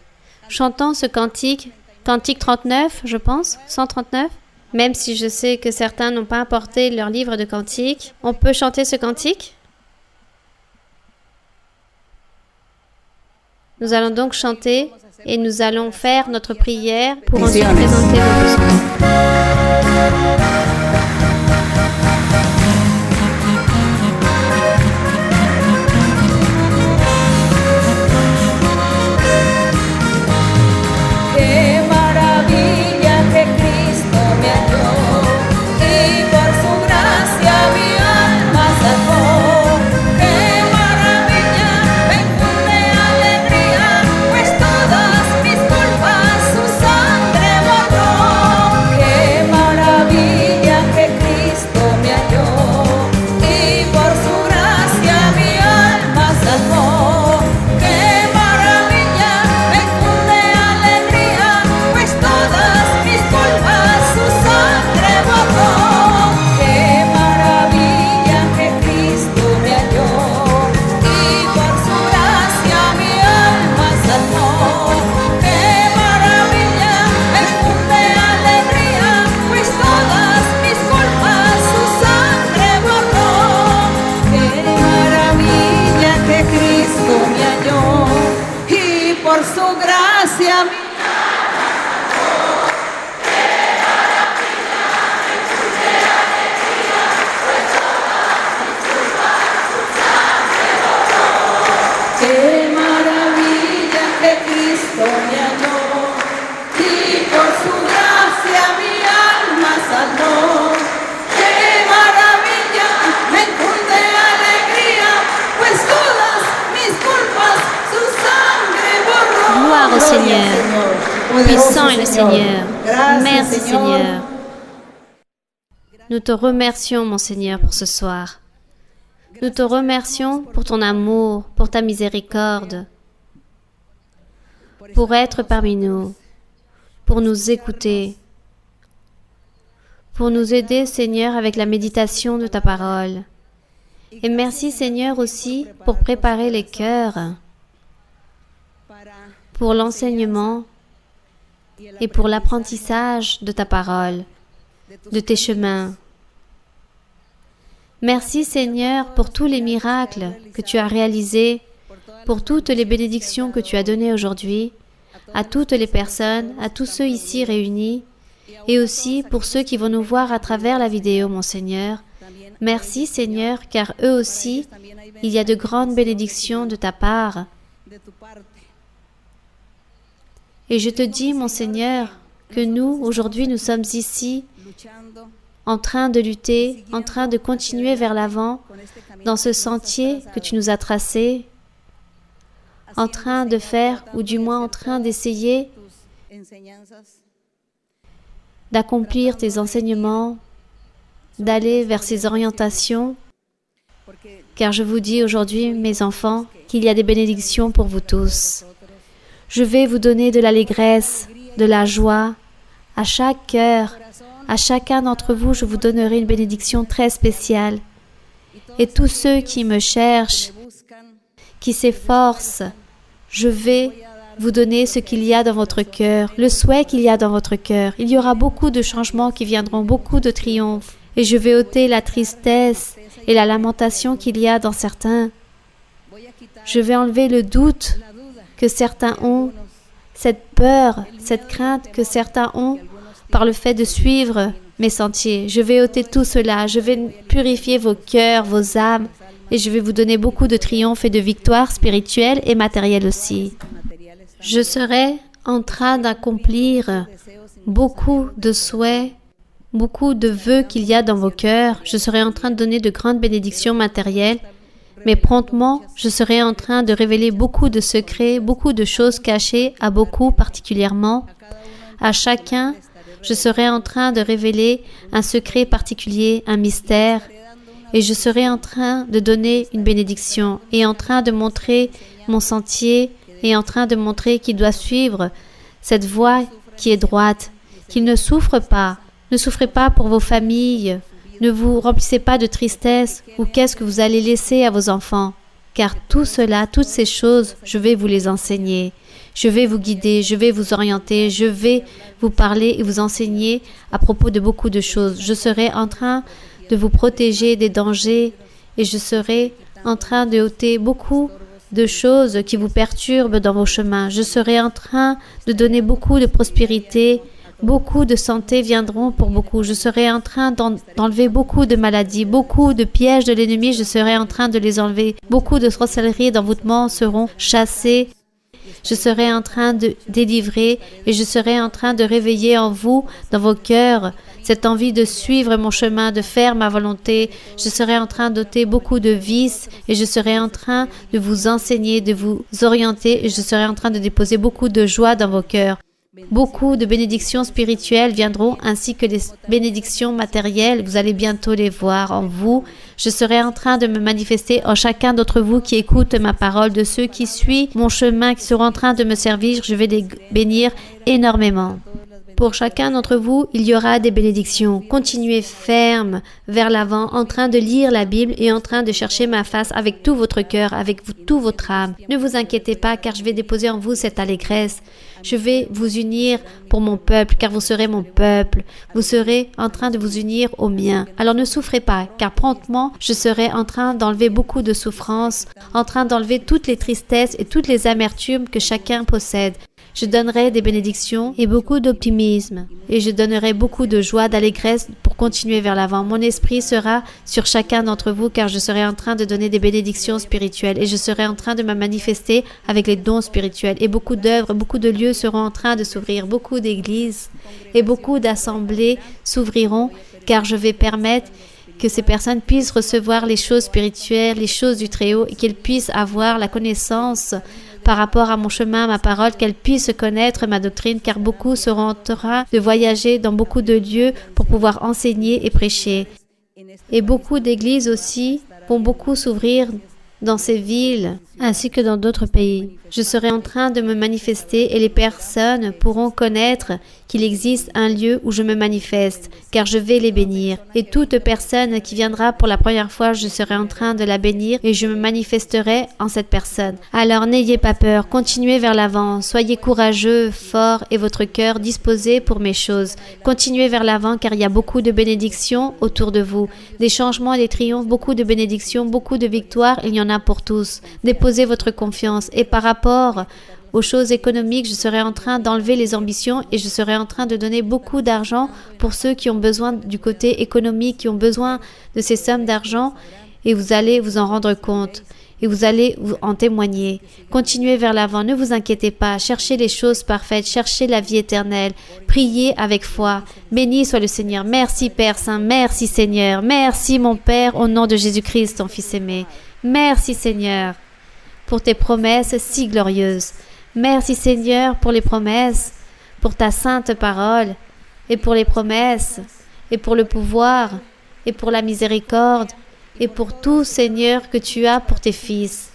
Chantons ce cantique. Cantique 39, je pense, 139. Même si je sais que certains n'ont pas apporté leur livre de cantiques, on peut chanter ce cantique? Nous allons donc chanter et nous allons faire notre prière pour ensuite présenter vos besoins. Au Seigneur, puissant est le Seigneur. Merci Seigneur. Nous te remercions mon Seigneur pour ce soir. Nous te remercions pour ton amour, pour ta miséricorde, pour être parmi nous, pour nous écouter, pour nous aider, Seigneur, avec la méditation de ta parole. Et merci, Seigneur, aussi pour préparer les cœurs pour l'enseignement et pour l'apprentissage de ta parole, de tes chemins. Merci, Seigneur, pour tous les miracles que tu as réalisés, pour toutes les bénédictions que tu as données aujourd'hui, à toutes les personnes, à tous ceux ici réunis, et aussi pour ceux qui vont nous voir à travers la vidéo, mon Seigneur. Merci, Seigneur, car eux aussi, il y a de grandes bénédictions de ta part. Et je te dis, mon Seigneur, que nous, aujourd'hui, nous sommes ici en train de lutter, en train de continuer vers l'avant dans ce sentier que tu nous as tracé, en train de faire, ou du moins en train d'essayer d'accomplir tes enseignements, d'aller vers ces orientations, car je vous dis aujourd'hui, mes enfants, qu'il y a des bénédictions pour vous tous. Je vais vous donner de l'allégresse, de la joie, à chaque cœur, à chacun d'entre vous, je vous donnerai une bénédiction très spéciale. Et tous ceux qui me cherchent, qui s'efforcent, je vais vous donner ce qu'il y a dans votre cœur, le souhait qu'il y a dans votre cœur. Il y aura beaucoup de changements qui viendront, beaucoup de triomphes. Et je vais ôter la tristesse et la lamentation qu'il y a dans certains. Je vais enlever le doute que certains ont, cette peur, cette crainte que certains ont par le fait de suivre mes sentiers. Je vais ôter tout cela, je vais purifier vos cœurs, vos âmes, et je vais vous donner beaucoup de triomphes et de victoires spirituelles et matérielles aussi. Je serai en train d'accomplir beaucoup de souhaits, beaucoup de vœux qu'il y a dans vos cœurs. Je serai en train de donner de grandes bénédictions matérielles, mais promptement, je serai en train de révéler beaucoup de secrets, beaucoup de choses cachées à beaucoup particulièrement. À chacun, je serai en train de révéler un secret particulier, un mystère, et je serai en train de donner une bénédiction et en train de montrer mon sentier et en train de montrer qu'il doit suivre cette voie qui est droite, qu'il ne souffre pas. Ne souffrez pas pour vos familles, ne vous remplissez pas de tristesse ou qu'est-ce que vous allez laisser à vos enfants, car tout cela, toutes ces choses, je vais vous les enseigner. Je vais vous guider, je vais vous orienter, je vais vous parler et vous enseigner à propos de beaucoup de choses. Je serai en train de vous protéger des dangers et je serai en train de ôter beaucoup de choses qui vous perturbent dans vos chemins. Je serai en train de donner beaucoup de prospérité, beaucoup de santé viendront pour beaucoup. Je serai en train d'enlever beaucoup de maladies, beaucoup de pièges de l'ennemi, je serai en train de les enlever. Beaucoup de sorcellerie et d'envoûtement seront chassés. Je serai en train de délivrer et je serai en train de réveiller en vous, dans vos cœurs, cette envie de suivre mon chemin, de faire ma volonté. Je serai en train d'ôter beaucoup de vices et je serai en train de vous enseigner, de vous orienter et je serai en train de déposer beaucoup de joie dans vos cœurs. Beaucoup de bénédictions spirituelles viendront ainsi que les bénédictions matérielles. Vous allez bientôt les voir en vous. Je serai en train de me manifester en chacun d'entre vous qui écoutent ma parole, de ceux qui suivent mon chemin, qui seront en train de me servir. Je vais les bénir énormément. Pour chacun d'entre vous, il y aura des bénédictions. Continuez ferme vers l'avant, en train de lire la Bible et en train de chercher ma face avec tout votre cœur, avec tout votre âme. Ne vous inquiétez pas, car je vais déposer en vous cette allégresse. Je vais vous unir pour mon peuple, car vous serez mon peuple. Vous serez en train de vous unir au mien. Alors ne souffrez pas, car promptement, je serai en train d'enlever beaucoup de souffrances, en train d'enlever toutes les tristesses et toutes les amertumes que chacun possède. Je donnerai des bénédictions et beaucoup d'optimisme. Et je donnerai beaucoup de joie, d'allégresse pour continuer vers l'avant. Mon esprit sera sur chacun d'entre vous car je serai en train de donner des bénédictions spirituelles et je serai en train de me manifester avec les dons spirituels. Et beaucoup d'œuvres, beaucoup de lieux seront en train de s'ouvrir. Beaucoup d'églises et beaucoup d'assemblées s'ouvriront car je vais permettre que ces personnes puissent recevoir les choses spirituelles, les choses du Très-Haut et qu'elles puissent avoir la connaissance par rapport à mon chemin, ma parole, qu'elles puissent connaître ma doctrine, car beaucoup seront en train de voyager dans beaucoup de lieux pour pouvoir enseigner et prêcher. Et beaucoup d'églises aussi vont beaucoup s'ouvrir dans ces villes ainsi que dans d'autres pays. Je serai en train de me manifester et les personnes pourront connaître qu'il existe un lieu où je me manifeste, car je vais les bénir. Et toute personne qui viendra pour la première fois, je serai en train de la bénir et je me manifesterai en cette personne. Alors n'ayez pas peur, continuez vers l'avant, soyez courageux, forts et votre cœur disposé pour mes choses. Continuez vers l'avant car il y a beaucoup de bénédictions autour de vous, des changements et des triomphes, beaucoup de bénédictions, beaucoup de victoires, il y en a pour tous. Déposez votre confiance et par rapport aux choses économiques, je serai en train d'enlever les ambitions et je serai en train de donner beaucoup d'argent pour ceux qui ont besoin du côté économique, qui ont besoin de ces sommes d'argent et vous allez vous en rendre compte et vous allez en témoigner. Continuez vers l'avant, ne vous inquiétez pas, cherchez les choses parfaites, cherchez la vie éternelle, priez avec foi. Béni soit le Seigneur. Merci Père Saint, merci Seigneur, merci mon Père au nom de Jésus-Christ, ton Fils aimé. Merci Seigneur pour tes promesses si glorieuses. Merci Seigneur pour les promesses, pour ta sainte parole, et pour les promesses, et pour le pouvoir, et pour la miséricorde, et pour tout Seigneur que tu as pour tes fils.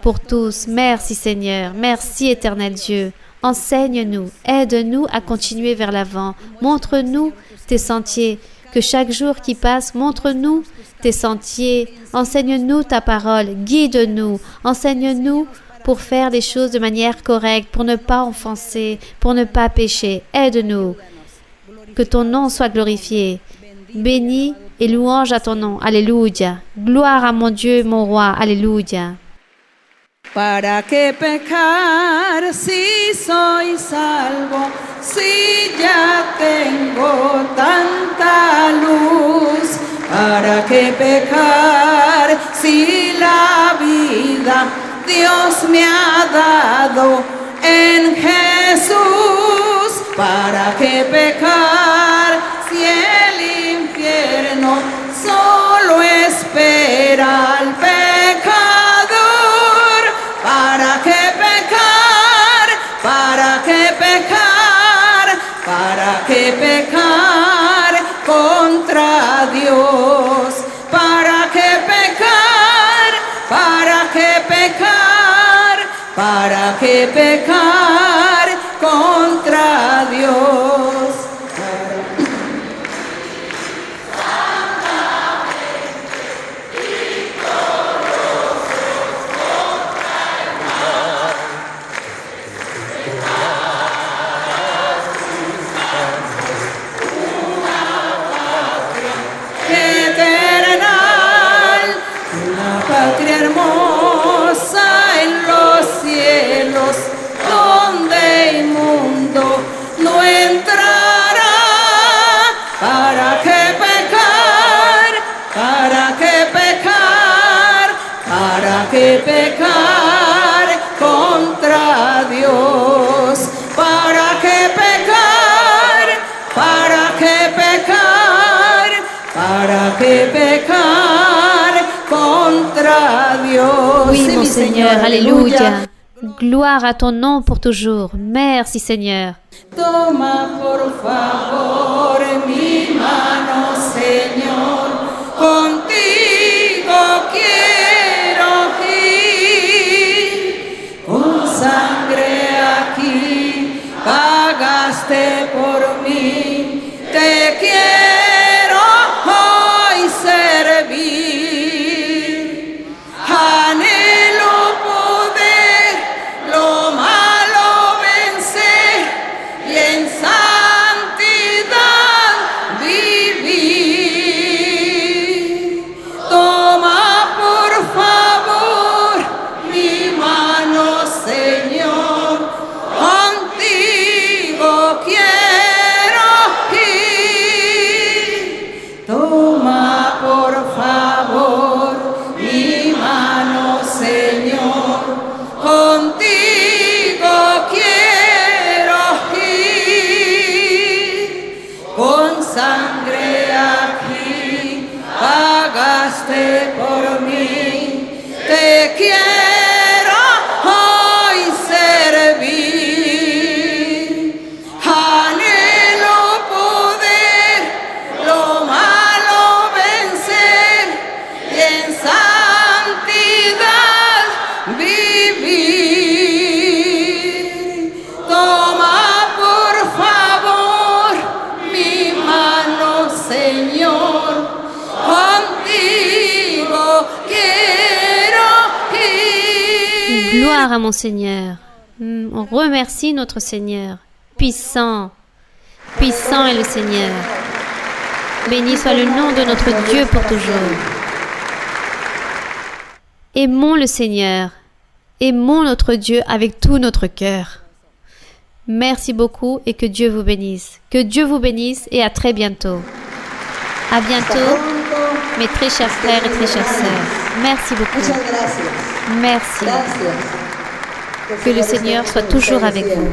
Pour tous, merci Seigneur, merci éternel Dieu. Enseigne-nous, aide-nous à continuer vers l'avant. Montre-nous tes sentiers, que chaque jour qui passe, montre-nous tes sentiers. Enseigne-nous ta parole, guide-nous, enseigne-nous pour faire les choses de manière correcte, pour ne pas offenser, pour ne pas pécher. Aide-nous. Que ton nom soit glorifié. Béni et louange à ton nom. Alléluia. Gloire à mon Dieu, mon roi. Alléluia. ¿Para qué pecar si soy salvo? Si ya tengo tanta luz. ¿Para qué pecar si la vida Dios me ha dado en Jesús? ¿Para qué pecar si el infierno solo espera al pecador? ¿Para qué pecar? ¿Para qué pecar? ¿Para qué pecar contra Dios? ¿Para qué pecar? ¿Para qué pecar? ¿Para qué pecar contra Dios? Patria hermosa en los cielos, donde inmundo no entrará. ¿Para qué pecar? ¿Para qué pecar? ¿Para qué pecar contra Dios? ¿Para qué pecar? ¿Para qué pecar? ¿Para qué pecar contra Dios? Oui, mon Seigneur, alléluia. Gloire à ton nom pour toujours. Merci, Seigneur. Toma por favor mi mano, Señor, contigo quiero ir. Con sangre aquí pagaste por mí, te quiero hoy servir. Anhelo poder lo malo vencer y en santidad vivir. Toma por favor mi mano, Señor, contigo quiero ir. Toma por favor mi mano, Señor, contigo quiero ir. Con sangre aquí pagaste por mí, te quiero hoy servir. Anhelo poder lo malo vencer y en santidad Gloire à mon Seigneur. On remercie notre Seigneur. Puissant. Puissant est le Seigneur. Béni soit le nom de notre Dieu pour toujours. Aimons le Seigneur. Aimons notre Dieu avec tout notre cœur. Merci beaucoup et que Dieu vous bénisse. Que Dieu vous bénisse et à très bientôt. À bientôt, mes très chers frères et très chères sœurs. Merci beaucoup. Merci. Que le Seigneur soit toujours avec vous.